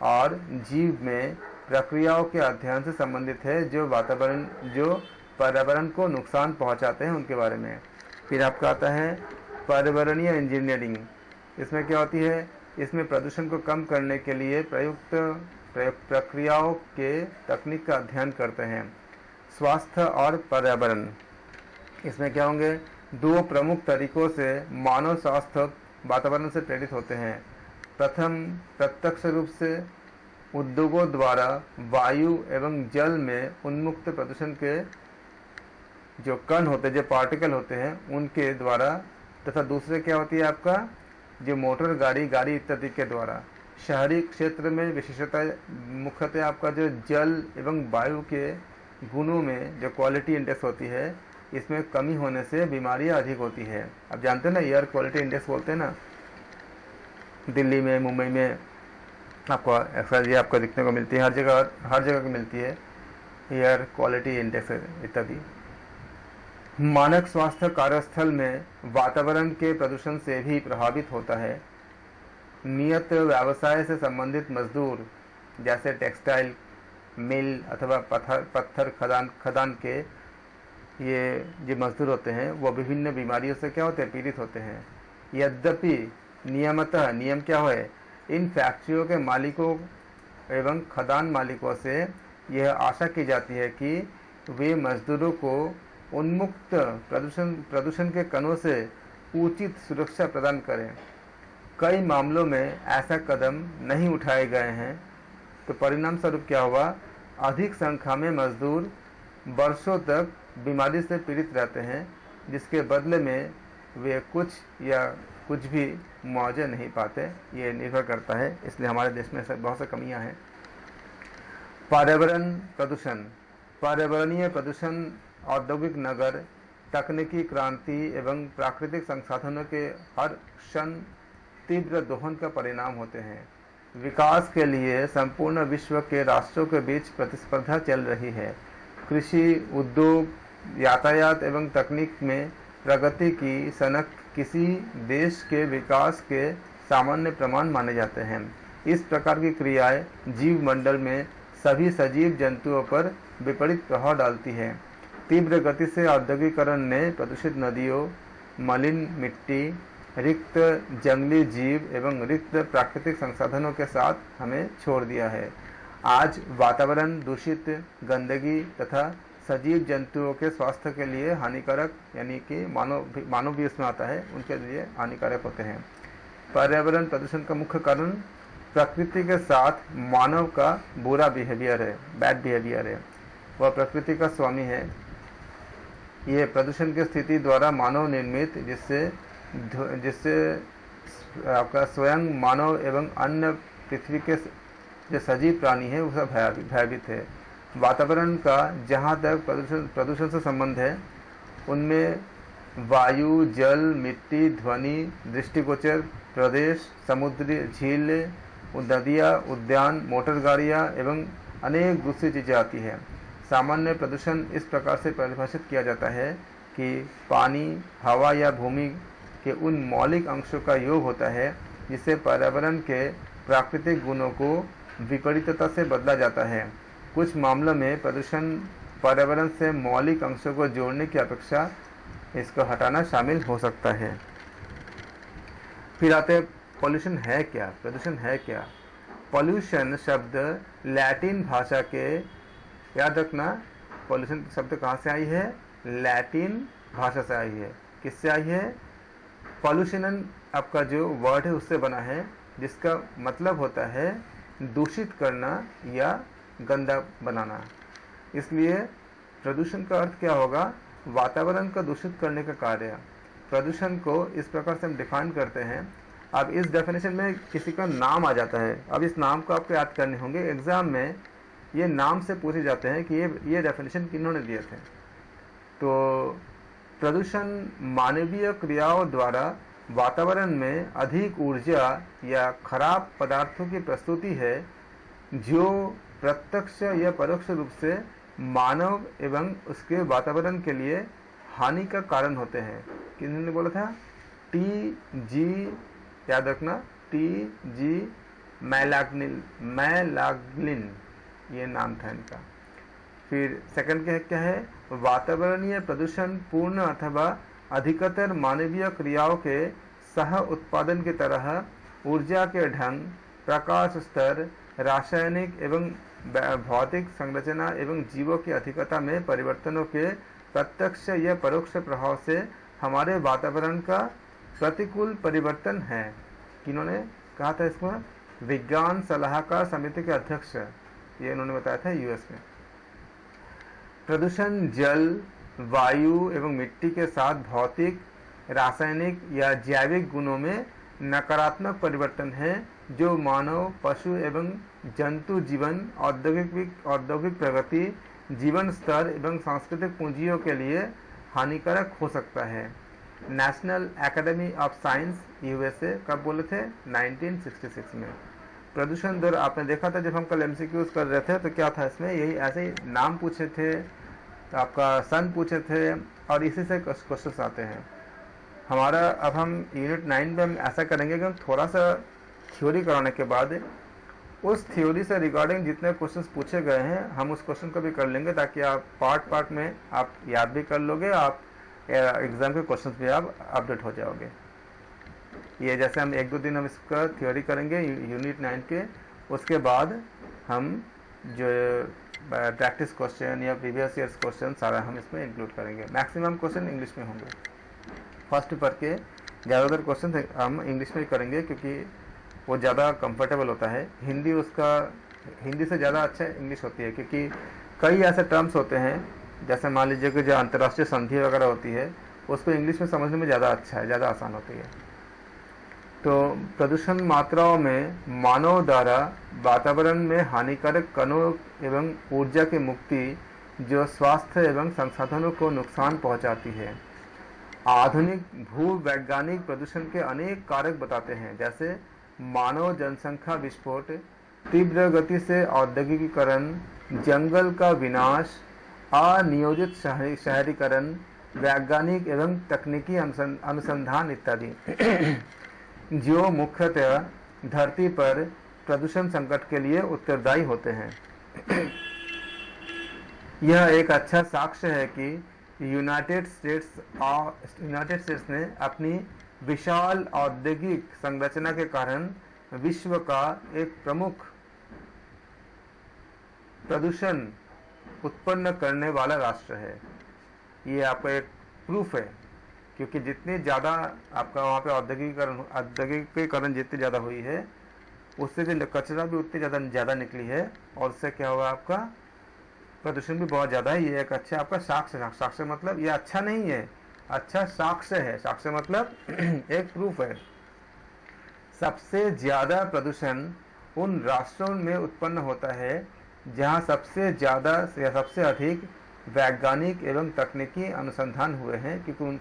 और जीव में प्रक्रियाओं के अध्ययन से संबंधित है जो पर्यावरण को नुकसान पहुंचाते हैं उनके बारे में। फिर आपका आता है पर्यावरणीय इंजीनियरिंग। इसमें क्या होती है? इसमें प्रदूषण को कम करने के लिए प्रयुक्त प्रक्रियाओं के तकनीक का अध्ययन करते हैं। स्वास्थ्य और पर्यावरण, इसमें क्या होंगे? 2 प्रमुख तरीकों से मानव स्वास्थ्य वातावरण से प्रेरित होते हैं। प्रथम, प्रत्यक्ष रूप से उद्योगों द्वारा वायु एवं जल में उन्मुक्त प्रदूषण के जो कण होते हैं, जो पार्टिकल होते हैं, उनके द्वारा, तथा दूसरे क्या होती है आपका? जो मोटर गाड़ी इत्यादि के द्वारा। शहरी क्षेत्र में विशेषता मुख्यतः आपका जो जल एवं वायु के गुणों में जो क्वालिटी इंडेक्स होती है, इसमें कमी होने से बीमारियां अधिक होती है। आप जानते हैं ना, एयर क्वालिटी इंडेक्स बोलते हैं ना, दिल्ली में, मुंबई में आपको अक्सर ये आपको दिखने को मिलती है, हर जगह की मिलती है एयर क्वालिटी इंडेक्स इत्यादि। मानक स्वास्थ्य कार्यस्थल में वातावरण के प्रदूषण से भी प्रभावित होता है। नियत व्यवसाय से संबंधित मजदूर, जैसे टेक्सटाइल मिल अथवा पत्थर खदान के ये जो मजदूर होते हैं, वो विभिन्न बीमारियों से क्या होते हैं? पीड़ित होते हैं। यद्यपि नियम क्या है? इन फैक्ट्रियों के मालिकों एवं खदान मालिकों से यह आशा की जाती है कि वे मजदूरों को उन्मुक्त प्रदूषण के कणों से उचित सुरक्षा प्रदान करें। कई मामलों में ऐसा कदम नहीं उठाए गए हैं, तो परिणाम स्वरूप क्या हुआ, अधिक संख्या में मजदूर वर्षों तक बीमारी से पीड़ित रहते हैं, जिसके बदले में वे कुछ भी मुआवजा नहीं पाते। ये निर्भर करता है, इसलिए हमारे देश में बहुत सी कमियां हैं। पर्यावरण प्रदूषण। पर्यावरणीय प्रदूषण औद्योगिक नगर, तकनीकी क्रांति एवं प्राकृतिक संसाधनों के हर क्षण तीव्र दोहन का परिणाम होते हैं। विकास के लिए संपूर्ण विश्व के राष्ट्रों के बीच प्रतिस्पर्धा चल रही है। कृषि, उद्योग, यातायात एवं तकनीक में प्रगति की सनक किसी देश के विकास के सामान्य प्रमाण माने जाते हैं। इस प्रकार की क्रियाएं जीव मंडल में सभी सजीव जंतुओं पर विपरीत प्रभाव डालती है। तीव्र गति से औद्योगिकरण ने प्रदूषित नदियों, मलिन मिट्टी, रिक्त जंगली जीव एवं रिक्त प्राकृतिक संसाधनों के साथ हमें छोड़ दिया है। आज वातावरण दूषित, गंदगी तथा सजीव जंतुओं के स्वास्थ्य के लिए हानिकारक, यानी कि मानव भी इसमें आता है, उनके लिए हानिकारक होते हैं। पर्यावरण प्रदूषण का मुख्य कारण प्रकृति के साथ मानव का बुरा बिहेवियर है, बैड बिहेवियर है। वह प्रकृति का स्वामी है। ये प्रदूषण की स्थिति द्वारा मानव निर्मित, जिससे आपका स्वयं मानव एवं अन्य पृथ्वी के जो सजीव प्राणी है वो सब भयभीत है। वातावरण का जहाँ तक प्रदूषण से संबंध है, उनमें वायु, जल, मिट्टी, ध्वनि, दृष्टिगोचर प्रदेश, समुद्री झील, नदियाँ, उद्यान, मोटर गाड़ियाँ एवं अनेक दूसरी चीज़ें आती हैं। सामान्य प्रदूषण इस प्रकार से परिभाषित किया जाता है कि पानी, हवा या भूमि के उन मौलिक अंशों का योग होता है जिससे पर्यावरण के प्राकृतिक गुणों को विपरीतता से बदला जाता है। कुछ मामलों में प्रदूषण पर्यावरण से मौलिक अंशों को जोड़ने की अपेक्षा इसको हटाना शामिल हो सकता है। फिर आते हैं पॉल्यूशन है क्या, प्रदूषण है क्या। पॉल्यूशन शब्द लैटिन भाषा के, याद रखना, पॉल्यूशन शब्द कहाँ से आई है, लैटिन भाषा से आई है। किससे आई है, पॉल्यूशन आपका जो वर्ड है उससे बना है, जिसका मतलब होता है दूषित करना या गंदा बनाना। इसलिए प्रदूषण का अर्थ क्या होगा, वातावरण का दूषित करने का कार्य। प्रदूषण को इस प्रकार से हम डिफाइन करते हैं। अब इस डेफिनेशन में किसी का नाम आ जाता है, अब इस नाम को आपको याद करने होंगे। एग्जाम में ये नाम से पूछे जाते हैं कि ये डेफिनेशन किन्होंने दिए थे। तो प्रदूषण मानवीय क्रियाओं द्वारा वातावरण में अधिक ऊर्जा या खराब पदार्थों की प्रस्तुति है, जो प्रत्यक्ष या परोक्ष रूप से मानव एवं उसके वातावरण के लिए हानि का कारण होते हैं। किन्होंने बोला था, TG, याद रखना, TG मैलाग्लिन, ये नाम था इनका। फिर सेकंड क्या है, वातावरणीय प्रदूषण पूर्ण अथवा अधिकतर मानवीय क्रियाओं के सह उत्पादन की तरह ऊर्जा के ढंग, प्रकाश स्तर, रासायनिक एवं भौतिक संरचना एवं जीवों की अधिकता में परिवर्तनों के प्रत्यक्ष या परोक्ष प्रभाव से हमारे वातावरण का प्रतिकूल परिवर्तन है। किन्होंने कहा था इसमें, विज्ञान सलाहकार समिति के अध्यक्ष, ये इन्होंने बताया था यूएस में। प्रदूषण जल, वायु एवं मिट्टी के साथ भौतिक, रासायनिक या जैविक गुणों में नकारात्मक परिवर्तन है, जो मानव, पशु एवं जंतु जीवन, औद्योगिक प्रगति, जीवन स्तर एवं सांस्कृतिक पूंजियों के लिए हानिकारक हो सकता है। National academy of science USA कब बोले थे, 1966 में। प्रदूषण दर आपने देखा था जब हम कल MCQs कर रहे थे, तो क्या था इसमें, यही ऐसे ही नाम पूछे थे, तो आपका सन पूछे थे और इसी से क्वेश्चन आते हैं हमारा। अब हम यूनिट 9 में हम ऐसा करेंगे कि हम थोड़ा सा थ्योरी कराने के बाद उस थ्योरी से रिगार्डिंग जितने क्वेश्चंस पूछे गए हैं हम उस क्वेश्चन को भी कर लेंगे, ताकि आप पार्ट में आप याद भी कर लोगे, आप एग्जाम के क्वेश्चंस भी आप अपडेट हो जाओगे। ये जैसे हम 1-2 दिन हम इसका थ्योरी करेंगे यूनिट 9 के, उसके बाद हम जो प्रैक्टिस क्वेश्चन या प्रीवियस ईयर्स क्वेश्चन सारा हम इसमें इंक्लूड करेंगे। मैक्सिमम क्वेश्चन इंग्लिश में होंगे। फर्स्ट पेपर के ज़्यादातर क्वेश्चन हम इंग्लिश में करेंगे क्योंकि वो ज़्यादा कंफर्टेबल होता है। हिंदी से ज़्यादा अच्छा इंग्लिश होती है, क्योंकि कई ऐसे टर्म्स होते हैं, जैसे मान लीजिए कि जो अंतर्राष्ट्रीय संधि वगैरह होती है उसको इंग्लिश में समझने में ज़्यादा अच्छा है, ज़्यादा आसान होती है। तो प्रदूषण मात्राओं में मानव द्वारा वातावरण में हानिकारक कणों एवं ऊर्जा की मुक्ति जो स्वास्थ्य एवं संसाधनों को नुकसान पहुंचाती है। आधुनिक भूवैज्ञानिक प्रदूषण के अनेक कारक बताते हैं, जैसे मानव जनसंख्या विस्फोट, तीव्र गति से औद्योगिकीकरण, जंगल का विनाश, अनियोजित शहरीकरण, वैज्ञानिक एवं तकनीकी अनुसंधान इत्यादि जो मुख्यतः धरती पर प्रदूषण संकट के लिए उत्तरदायी होते हैं। यह एक अच्छा साक्ष्य है कि यूनाइटेड स्टेट्स ने अपनी विशाल औद्योगिक संरचना के कारण विश्व का एक प्रमुख प्रदूषण उत्पन्न करने वाला राष्ट्र है। ये आपका एक प्रूफ है, क्योंकि जितनी ज़्यादा आपका वहाँ पे औद्योगिकीकरण जितनी ज़्यादा हुई है, उससे भी कचरा भी उतनी ज़्यादा निकली है, और उससे क्या हुआ, आपका प्रदूषण भी बहुत ज़्यादा है। ये एक अच्छा आपका साक्ष्य मतलब ये अच्छा नहीं है, अच्छा साक्ष्य है। साक्ष्य मतलब एक प्रूफ है। सबसे ज़्यादा प्रदूषण उन राष्ट्रों में उत्पन्न होता है जहाँ सबसे ज़्यादा या सबसे अधिक वैज्ञानिक एवं तकनीकी अनुसंधान हुए हैं, क्योंकि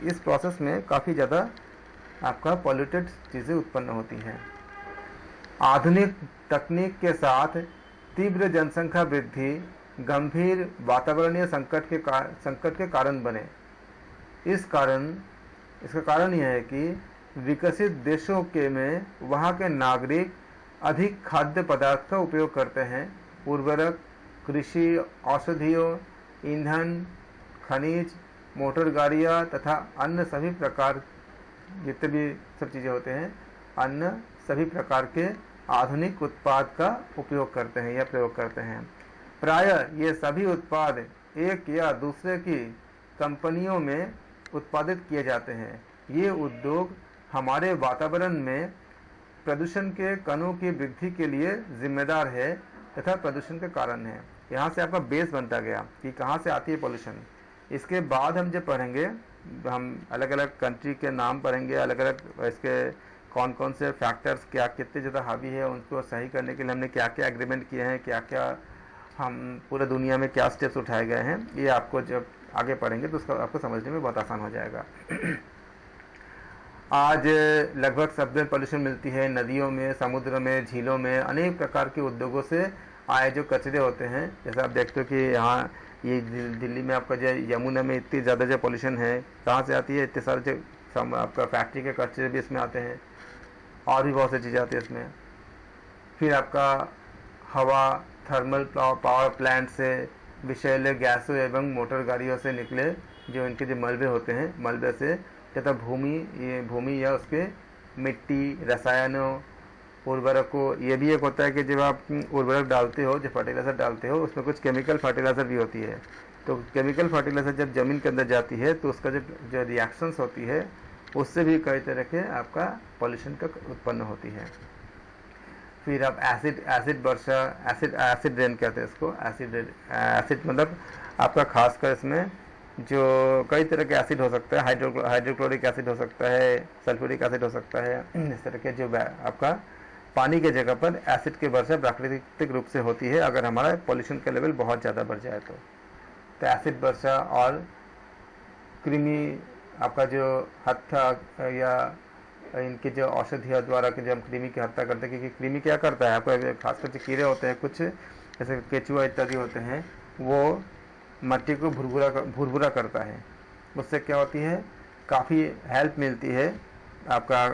इस प्रोसेस में काफ़ी ज़्यादा आपका पॉल्यूटेड चीज़ें उत्पन्न होती हैं। आधुनिक तकनीक के साथ तीव्र जनसंख्या वृद्धि गंभीर वातावरणीय संकट के कारण बने। इसका कारण यह है कि विकसित देशों में वहाँ के नागरिक अधिक खाद्य पदार्थ का उपयोग करते हैं। उर्वरक, कृषि, औषधियों, ईंधन, खनिज, मोटर गाड़ियाँ तथा अन्य सभी प्रकार जितने भी सब चीज़ें होते हैं, अन्य सभी प्रकार के आधुनिक उत्पाद का उपयोग करते हैं या प्रयोग करते हैं। प्रायः ये सभी उत्पाद एक या दूसरे की कंपनियों में उत्पादित किए जाते हैं। ये उद्योग हमारे वातावरण में प्रदूषण के कणों की वृद्धि के लिए जिम्मेदार है तथा प्रदूषण के कारण है। यहाँ से आपका बेस बनता गया कि कहाँ से आती है पॉल्यूशन। इसके बाद हम जब पढ़ेंगे, हम अलग अलग कंट्री के नाम पढ़ेंगे, अलग अलग इसके कौन कौन से फैक्टर्स क्या कितने ज़्यादा हावी है, उनको सही करने के लिए हमने क्या क्या एग्रीमेंट किए हैं, क्या क्या हम पूरे दुनिया में क्या स्टेप्स उठाए गए हैं, ये आपको जब आगे पढ़ेंगे तो उसका आपको समझने में बहुत आसान हो जाएगा। आज लगभग सब जगह पॉल्यूशन मिलती है, नदियों में, समुद्र में, झीलों में, अनेक प्रकार के उद्योगों से आए जो कचरे होते हैं। जैसे आप देखते हो कि यहाँ ये दिल्ली में आपका जो यमुना में इतनी ज़्यादा जो पॉल्यूशन है, कहाँ से आती है? इतने सारे जो आपका फैक्ट्री के कचरे भी इसमें आते हैं, और भी बहुत सी चीज़ें आती है इसमें। फिर आपका हवा, थर्मल पावर प्लांट से विषैले गैसों एवं मोटर गाड़ियों से निकले जो इनके जो मलबे होते हैं, मलबे से तथा भूमि या उसके मिट्टी, रसायनों, उर्वरकों, ये भी एक होता है कि जब आप उर्वरक डालते हो, जो फर्टिलाइज़र डालते हो, उसमें कुछ केमिकल फर्टिलाइज़र भी होती है। तो केमिकल फर्टिलाइज़र जब ज़मीन के अंदर जाती है तो उसका जो रिएक्शंस होती है, उससे भी कई तरह के आपका पॉल्यूशन का उत्पन्न होती है। फिर आप एसिड वर्षा, एसिड रेन कहते हैं इसको। एसिड मतलब आपका खासकर इसमें जो कई तरह के एसिड हो सकता है, हाइड्रोक्लोरिक एसिड हो सकता है, सल्फ्यूरिक एसिड हो सकता है। इस तरह के जो आपका पानी के जगह पर एसिड की वर्षा प्राकृतिक रूप से होती है अगर हमारा पॉल्यूशन का लेवल बहुत ज़्यादा बढ़ जाए तो एसिड वर्षा और कृमि आपका जो हत्या या इनके जो औषधियों द्वारा के जो हम कृमि की हत्या करते हैं, क्योंकि कृमि क्या करता है, आपका खासकर जो कीड़े होते हैं कुछ जैसे केचुआ इत्यादि होते हैं, वो मट्टी को भुरभुरा करता है। उससे क्या होती है, काफ़ी हेल्प मिलती है आपका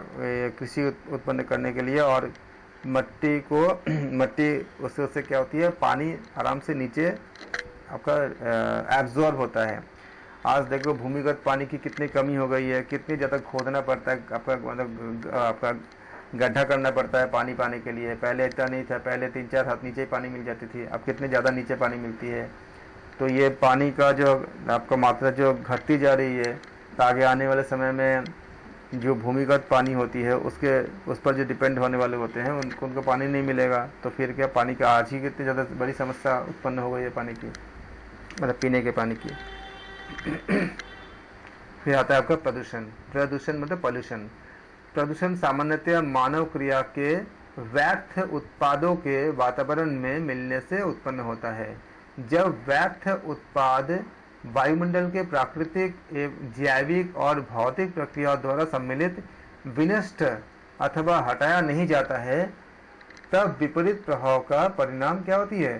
कृषि उत्पन्न करने के लिए। और मट्टी उससे क्या होती है, पानी आराम से नीचे आपका एब्जॉर्ब होता है। आज देखो भूमिगत पानी की कितनी कमी हो गई है, कितनी ज़्यादा खोदना पड़ता है आपका मतलब आपका गड्ढा करना पड़ता है पानी पाने के लिए। पहले इतना नहीं था, पहले 3-4 हाथ नीचे ही पानी मिल जाती थी, अब कितने ज़्यादा नीचे पानी मिलती है। तो ये पानी का जो आपका मात्रा जो घटती जा रही है, तो आगे आने वाले समय में जो भूमिगत पानी होती है उस पर जो डिपेंड होने वाले होते हैं उनको पानी नहीं मिलेगा। तो फिर क्या, पानी का आज ही कितनी ज़्यादा बड़ी समस्या उत्पन्न हो गई है पानी की, मतलब पीने के पानी की। फिर आता है आपका प्रदूषण। प्रदूषण मतलब पॉल्यूशन। प्रदूषण सामान्यतः मानव क्रिया के व्यर्थ उत्पादों के वातावरण में मिलने से उत्पन्न होता है। जब व्यर्थ उत्पाद वायुमंडल के प्राकृतिक जैविक और भौतिक प्रक्रियाओं द्वारा सम्मिलित, विनष्ट अथवा हटाया नहीं जाता है, तब विपरीत प्रभाव का परिणाम क्या होती है,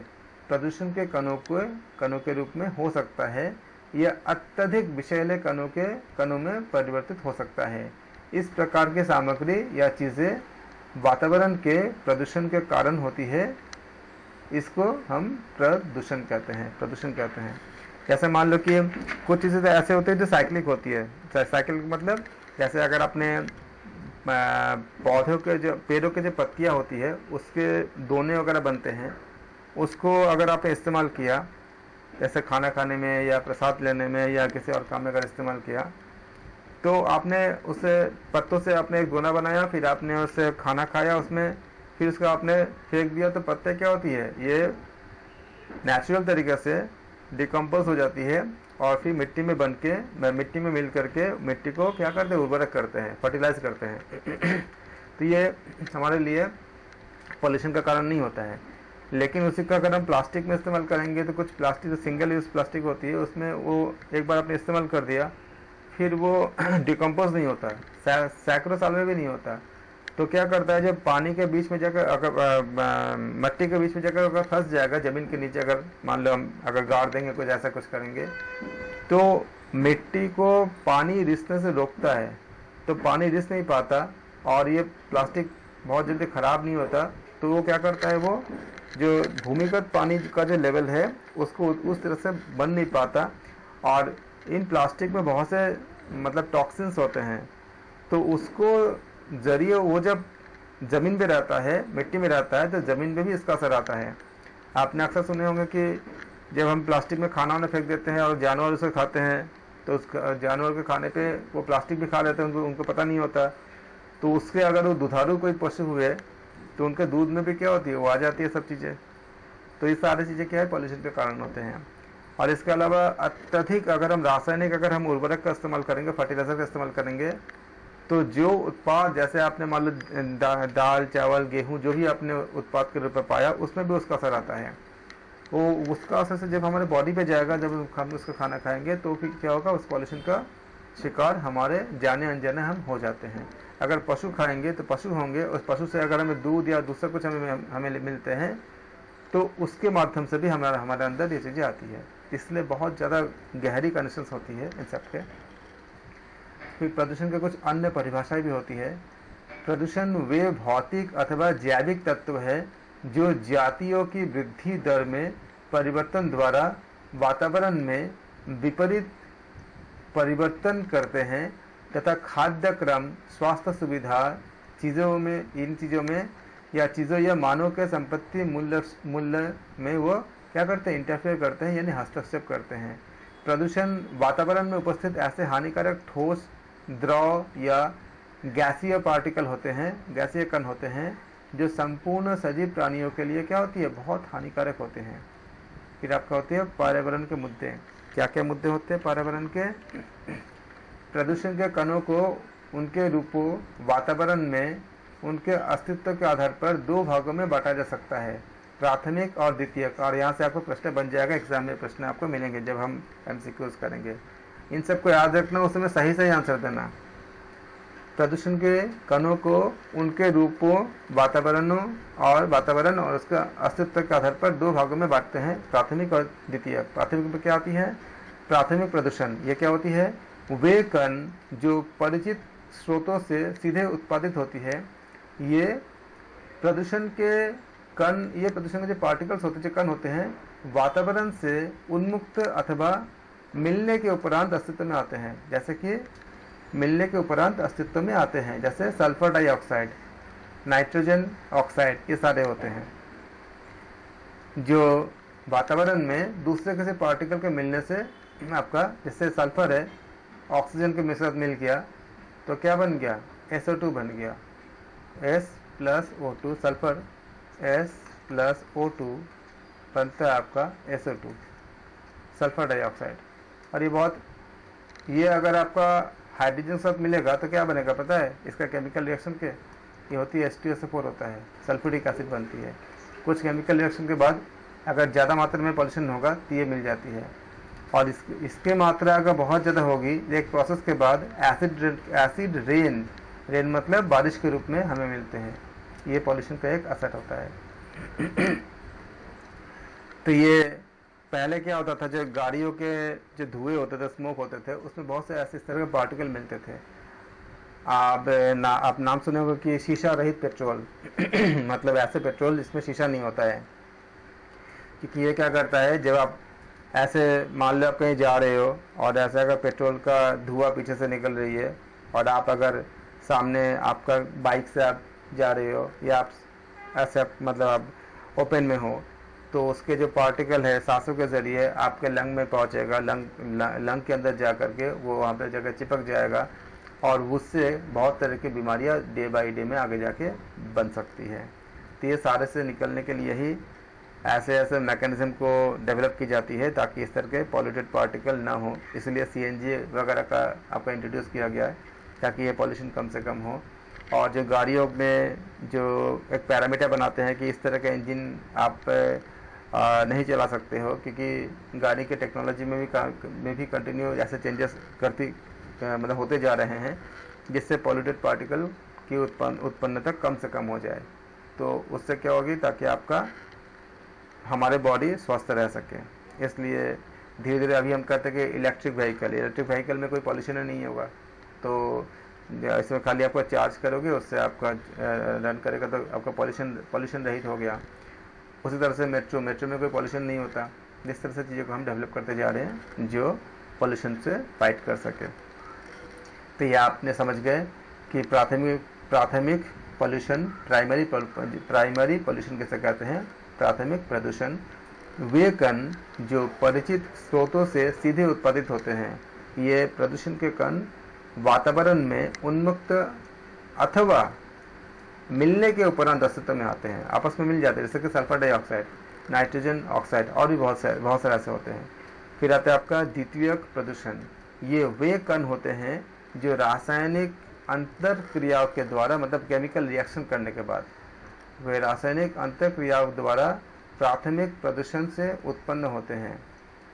प्रदूषण के कणों के रूप में हो सकता है। यह अत्यधिक विषैले कणों में परिवर्तित हो सकता है। इस प्रकार की सामग्री या चीज़ें वातावरण के प्रदूषण के कारण होती है। इसको हम प्रदूषण कहते हैं। जैसे मान लो कि कुछ चीज़ें तो ऐसे होती है जो साइक्लिक होती है। साइकिल मतलब जैसे अगर अपने पौधों के जो पेड़ों के जो पत्तियां होती है उसके दोने वगैरह बनते हैं, उसको अगर आपने इस्तेमाल किया, जैसे खाना खाने में या प्रसाद लेने में या किसी और काम में अगर इस्तेमाल किया, तो आपने उस पत्तों से आपने एक दोना बनाया, फिर आपने उससे खाना खाया उसमें, फिर उसको आपने फेंक दिया, तो पत्ते क्या होती है, ये नेचुरल तरीके से डिकम्पोज हो जाती है और फिर मिट्टी में बन के मिट्टी में मिल करके मिट्टी को क्या करते हैं, उर्वरक करते हैं, फर्टिलाइज करते हैं। तो ये हमारे लिए पॉल्यूशन का कारण नहीं होता है। लेकिन उसी का अगर हम प्लास्टिक में इस्तेमाल करेंगे तो कुछ प्लास्टिक जो सिंगल यूज़ प्लास्टिक होती है उसमें वो एक बार आपने इस्तेमाल कर दिया फिर वो डिकम्पोज नहीं होता, सैकड़ों साल में भी नहीं होता। तो क्या करता है, जब पानी के बीच में जाकर अगर मिट्टी के बीच में जाकर अगर फंस जाएगा ज़मीन के नीचे, अगर मान लो हम अगर गाड़ देंगे कुछ ऐसा कुछ करेंगे, तो मिट्टी को पानी रिसने से रोकता है, तो पानी रिस नहीं पाता और ये प्लास्टिक बहुत जल्दी ख़राब नहीं होता। तो वो क्या करता है, वो जो भूमिगत पानी का जो लेवल है उसको उस तरह से बन नहीं पाता। और इन प्लास्टिक में बहुत से मतलब टॉक्सिन्स होते हैं, तो उसको जरिए वो जब ज़मीन पे रहता है, मिट्टी में रहता है, तो ज़मीन पे भी इसका असर आता है। आपने अक्सर सुने होंगे कि जब हम प्लास्टिक में खाना वाना फेंक देते हैं और जानवर उसे खाते हैं, तो उस जानवर के खाने पे वो प्लास्टिक भी खा लेते हैं, उनको पता नहीं होता। तो उसके अगर वो दुधारू कोई पशु हुए तो उनके दूध में भी क्या होती है, वो आ जाती है सब चीज़ें। तो ये सारी चीज़ें क्या है, पॉल्यूशन के कारण होते हैं। और इसके अलावा अत्यधिक अगर हम रासायनिक अगर हम उर्वरक का इस्तेमाल करेंगे, फर्टिलाइजर का इस्तेमाल करेंगे, तो जो उत्पाद जैसे आपने मान लो दाल चावल गेहूं जो भी आपने उत्पाद के रूप में पाया, उसमें भी उसका असर आता है। वो उसका असर से जब हमारे बॉडी पे जाएगा, जब हम उसका खाना खाएंगे, तो फिर क्या होगा, उस पॉल्यूशन का शिकार हमारे जाने अनजाने हम हो जाते हैं। अगर पशु खाएंगे तो पशु होंगे, उस पशु से अगर हमें दूध या दूसरा कुछ हमें मिलते हैं, तो उसके माध्यम से भी हमारे अंदर ये चीज़ें आती है। इसलिए बहुत ज़्यादा गहरी कनेक्शंस होती है इन सब के। फिर प्रदूषण के कुछ अन्य परिभाषाएं भी होती है। प्रदूषण वे भौतिक अथवा जैविक तत्व है जो जातियों की वृद्धि दर में परिवर्तन द्वारा वातावरण में विपरीत परिवर्तन करते हैं तथा खाद्य क्रम, स्वास्थ्य सुविधा, इन चीज़ों में या चीज़ों या मानव के संपत्ति मूल्य में वो क्या करते हैं, इंटरफेयर करते हैं, यानी हस्तक्षेप करते हैं। प्रदूषण वातावरण में उपस्थित ऐसे हानिकारक ठोस, द्रव या गैसीय पार्टिकल होते हैं, गैसीय कण होते हैं, जो संपूर्ण सजीव प्राणियों के लिए क्या होती है, बहुत हानिकारक होते हैं। फिर आपका होते हैं पर्यावरण के मुद्दे। क्या क्या मुद्दे होते हैं पर्यावरण के? प्रदूषण के कणों को उनके रूपों वातावरण में उनके अस्तित्व के आधार पर दो भागों में बांटा जा सकता है, प्राथमिक और द्वितीयक। और यहाँ से आपको प्रश्न बन जाएगा, एग्जाम में प्रश्न आपको मिलेंगे जब हम MCQs करेंगे। इन सबको याद रखना, उसमें सही आंसर देना। प्रदूषण के कणों को उनके रूपों वातावरण और उसका अस्तित्व के आधार पर दो भागों में बांटते हैं, प्राथमिक और द्वितीयक। प्राथमिक में क्या आती है? प्राथमिक प्रदूषण ये क्या होती है? वे कण जो परिचित स्रोतों से सीधे उत्पादित होती है। ये प्रदूषण के जो पार्टिकल्स होते हैं, जो कण होते हैं, वातावरण से उन्मुक्त अथवा मिलने के उपरांत अस्तित्व में आते हैं। जैसे कि मिलने के उपरांत अस्तित्व में आते हैं, जैसे सल्फर डाइऑक्साइड। नाइट्रोजन ऑक्साइड, ये सारे होते हैं जो वातावरण में दूसरे किसी पार्टिकल के मिलने से आपका, जैसे सल्फर है ऑक्सीजन के साथ मिल गया तो क्या बन गया, SO2 बन गया, S+O2, सल्फर S+O2 बनता है आपका SO2, सल्फर डाइऑक्साइड। और ये अगर आपका हाइड्रोजन के साथ मिलेगा तो क्या बनेगा पता है, इसका केमिकल रिएक्शन के ये होती है H2SO4 होता है, सल्फ्यूरिक एसिड बनती है। कुछ केमिकल रिएक्शन के बाद अगर ज़्यादा मात्रा में पॉल्यूशन होगा तो ये मिल जाती है, और इसके मात्रा अगर बहुत ज़्यादा होगी एक प्रोसेस के बाद एसिड रेन मतलब बारिश के रूप में हमें मिलते हैं। ये पॉल्यूशन का एक असर होता है। तो ये पहले क्या होता था, जो गाड़ियों के जो धुएं होते थे, स्मोक होते थे, उसमें बहुत से ऐसे इस तरह के पार्टिकल मिलते थे। आप नाम सुने होंगे कि शीशा रहित पेट्रोल मतलब ऐसे पेट्रोल जिसमें शीशा नहीं होता है। क्योंकि ये क्या करता है, जब आप ऐसे मान लो आप कहीं जा रहे हो और ऐसे अगर पेट्रोल का धुआं पीछे से निकल रही है और आप अगर सामने आपका बाइक से आप जा रहे हो या आप ऐसे मतलब आप ओपन में हो, तो उसके जो पार्टिकल है सांसों के ज़रिए आपके लंग में पहुंचेगा, लंग के अंदर जा करके वो वहाँ पे जगह चिपक जाएगा और उससे बहुत तरह की बीमारियाँ डे बाई डे में आगे जाके बन सकती है। तो ये सारे से निकलने के लिए ही ऐसे मैकेनिज्म को डेवलप की जाती है ताकि इस तरह के पॉल्यूटेड पार्टिकल ना हो। इसलिए CNG वगैरह का आपका इंट्रोड्यूस किया गया है ताकि ये पॉल्यूशन कम से कम हो। और जो गाड़ियों में जो एक पैरामीटर बनाते हैं कि इस तरह का इंजन आप नहीं चला सकते हो, क्योंकि गाड़ी के टेक्नोलॉजी में भी कंटिन्यू ऐसे चेंजेस मतलब होते जा रहे हैं जिससे पॉल्यूटेड पार्टिकल की उत्पन्नता कम से कम हो जाए। तो उससे क्या होगी, ताकि आपका हमारे बॉडी स्वस्थ रह सके। इसलिए धीरे धीरे अभी हम कहते हैं कि इलेक्ट्रिक व्हीकल में कोई पॉल्यूशन नहीं होगा, तो इसमें खाली आपका चार्ज करोगे उससे आपका रन करेगा तो आपका पॉल्यूशन रहित हो गया। उसी तरह से मेट्रो में कोई पॉल्यूशन नहीं होता। जिस तरह से चीज़ों को हम डेवलप करते जा रहे हैं जो पॉल्यूशन से फाइट कर सके। तो ये आपने समझ गए कि प्राथमिक पॉल्यूशन, प्राइमरी पॉल्यूशन कैसे कहते हैं, प्राथमिक प्रदूषण वे कण जो परिचित स्रोतों से सीधे उत्पादित होते हैं। ये प्रदूषण के कण वातावरण में उन्मुक्त अथवा मिलने के उपरांत अस्तित्व में आते हैं, आपस में मिल जाते हैं, जैसे कि सल्फर डाइऑक्साइड, नाइट्रोजन ऑक्साइड और भी बहुत सारे ऐसे होते हैं। फिर आता है आपका द्वितीयक प्रदूषण। ये वे कण होते हैं जो रासायनिक अंतर क्रियाओं के द्वारा, मतलब केमिकल रिएक्शन करने के बाद, वे रासायनिक अंतर क्रियाओं द्वारा प्राथमिक प्रदूषण से उत्पन्न होते हैं।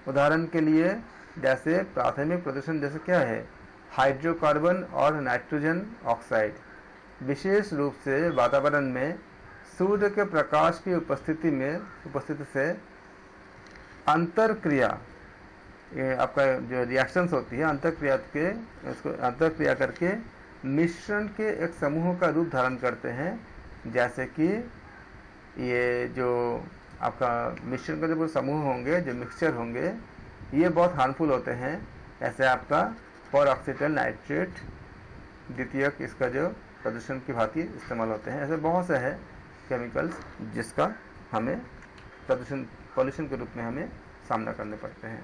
उदाहरण के लिए जैसे प्राथमिक प्रदूषण जैसे क्या है, हाइड्रोकार्बन और नाइट्रोजन ऑक्साइड। विशेष रूप से वातावरण में सूर्य के प्रकाश की उपस्थिति से अंतर क्रिया, ये आपका जो रिएक्शंस होती है अंतर क्रिया करके मिश्रण के एक समूह का रूप धारण करते हैं। जैसे कि ये जो आपका मिश्रण का जो समूह होंगे, जो मिक्सचर होंगे, ये बहुत हार्मफुल होते हैं। ऐसे आपका परऑक्सीटाइल नाइट्रेट द्वितीयक, इसका जो प्रदूषण की भांति इस्तेमाल होते हैं। ऐसे बहुत से है केमिकल्स जिसका हमें पॉल्यूशन के रूप में हमें सामना करने पड़ते हैं।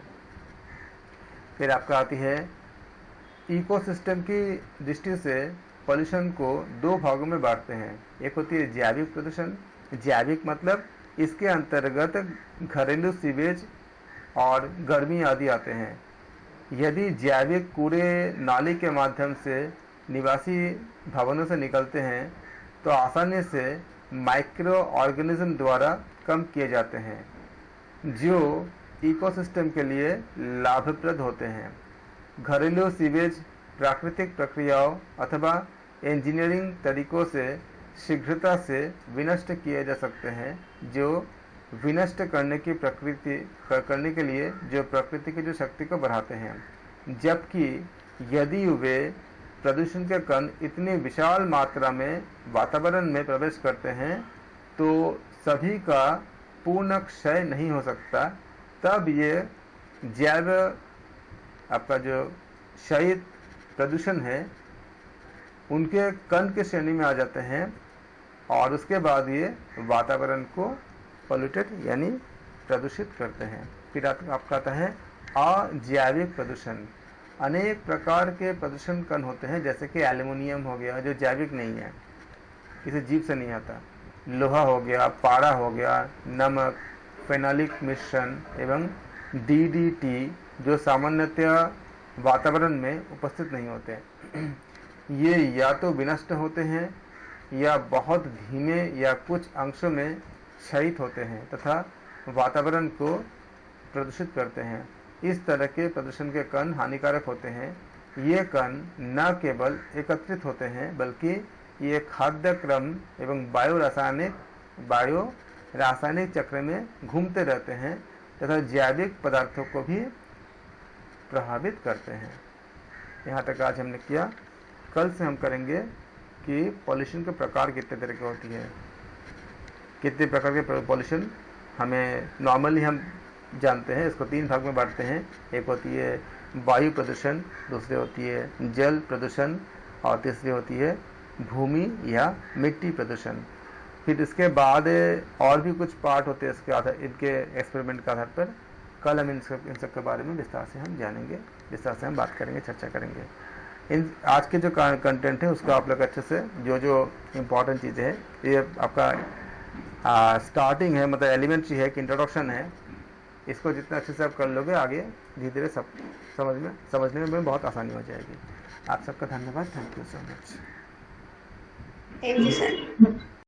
फिर आपका आती है इकोसिस्टम की दृष्टि से पॉल्यूशन को दो भागों में बांटते हैं। एक होती है जैविक प्रदूषण। जैविक मतलब इसके अंतर्गत घरेलू सीवेज और गर्मी आदि आते हैं। यदि जैविक कूड़े नाली के माध्यम से निवासी भवनों से निकलते हैं तो आसानी से माइक्रो ऑर्गेनिज्म द्वारा कम किए जाते हैं, जो इकोसिस्टम के लिए लाभप्रद होते हैं। घरेलू सीवेज प्राकृतिक प्रक्रियाओं अथवा इंजीनियरिंग तरीकों से शीघ्रता से विनष्ट किए जा सकते हैं, जो विनष्ट करने के लिए जो प्रकृति की जो शक्ति को बढ़ाते हैं। जबकि यदि वे प्रदूषण के कण इतनी विशाल मात्रा में वातावरण में प्रवेश करते हैं तो सभी का पूर्ण क्षय नहीं हो सकता, तब ये जैव आपका जो क्षयित प्रदूषण है उनके कण के श्रेणी में आ जाते हैं। और उसके बाद ये वातावरण को पोल्यूटेड यानी प्रदूषित करते हैं। फिर आपका आता है अजैविक प्रदूषण। अनेक प्रकार के प्रदूषण कण होते हैं, जैसे कि एल्युमिनियम हो गया जो जैविक नहीं है, किसी जीव से नहीं आता, लोहा हो गया, पारा हो गया, नमक, फेनोलिक मिश्रण एवं डीडीटी जो सामान्यतः वातावरण में उपस्थित नहीं होते। ये या तो विनष्ट होते हैं या बहुत धीमे या कुछ अंशों में क्षयित होते हैं तथा वातावरण को प्रदूषित करते हैं। इस तरह के प्रदूषण के कण हानिकारक होते हैं। ये कण न केवल एकत्रित होते हैं बल्कि ये खाद्य क्रम एवं वायु रासायनिक चक्र में घूमते रहते हैं तथा जैविक पदार्थों को भी प्रभावित करते हैं। यहाँ तक आज हमने किया। कल से हम करेंगे कि पॉल्यूशन के प्रकार कितने तरह की होती है, कितने प्रकार के पॉल्यूशन हमें नॉर्मली हम जानते हैं। इसको 3 भाग में बांटते हैं। एक होती है वायु प्रदूषण, दूसरी होती है जल प्रदूषण और तीसरी होती है भूमि या मिट्टी प्रदूषण। फिर इसके बाद और भी कुछ पार्ट होते हैं इसके आधार, इनके एक्सपेरिमेंट के आधार पर। कल हम इन सब के बारे में विस्तार से हम जानेंगे, विस्तार से हम बात करेंगे, चर्चा करेंगे। इन आज के जो कंटेंट है उसको आप लोग अच्छे से जो जो इम्पोर्टेंट चीज़ें हैं, ये आपका स्टार्टिंग है, मतलब एलिमेंट्री है कि इंट्रोडक्शन है, इसको जितना अच्छे से आप कर लोगे आगे धीरे धीरे सब समझने में बहुत आसानी हो जाएगी। आप सबका धन्यवाद। Thank you so much. Thank you sir.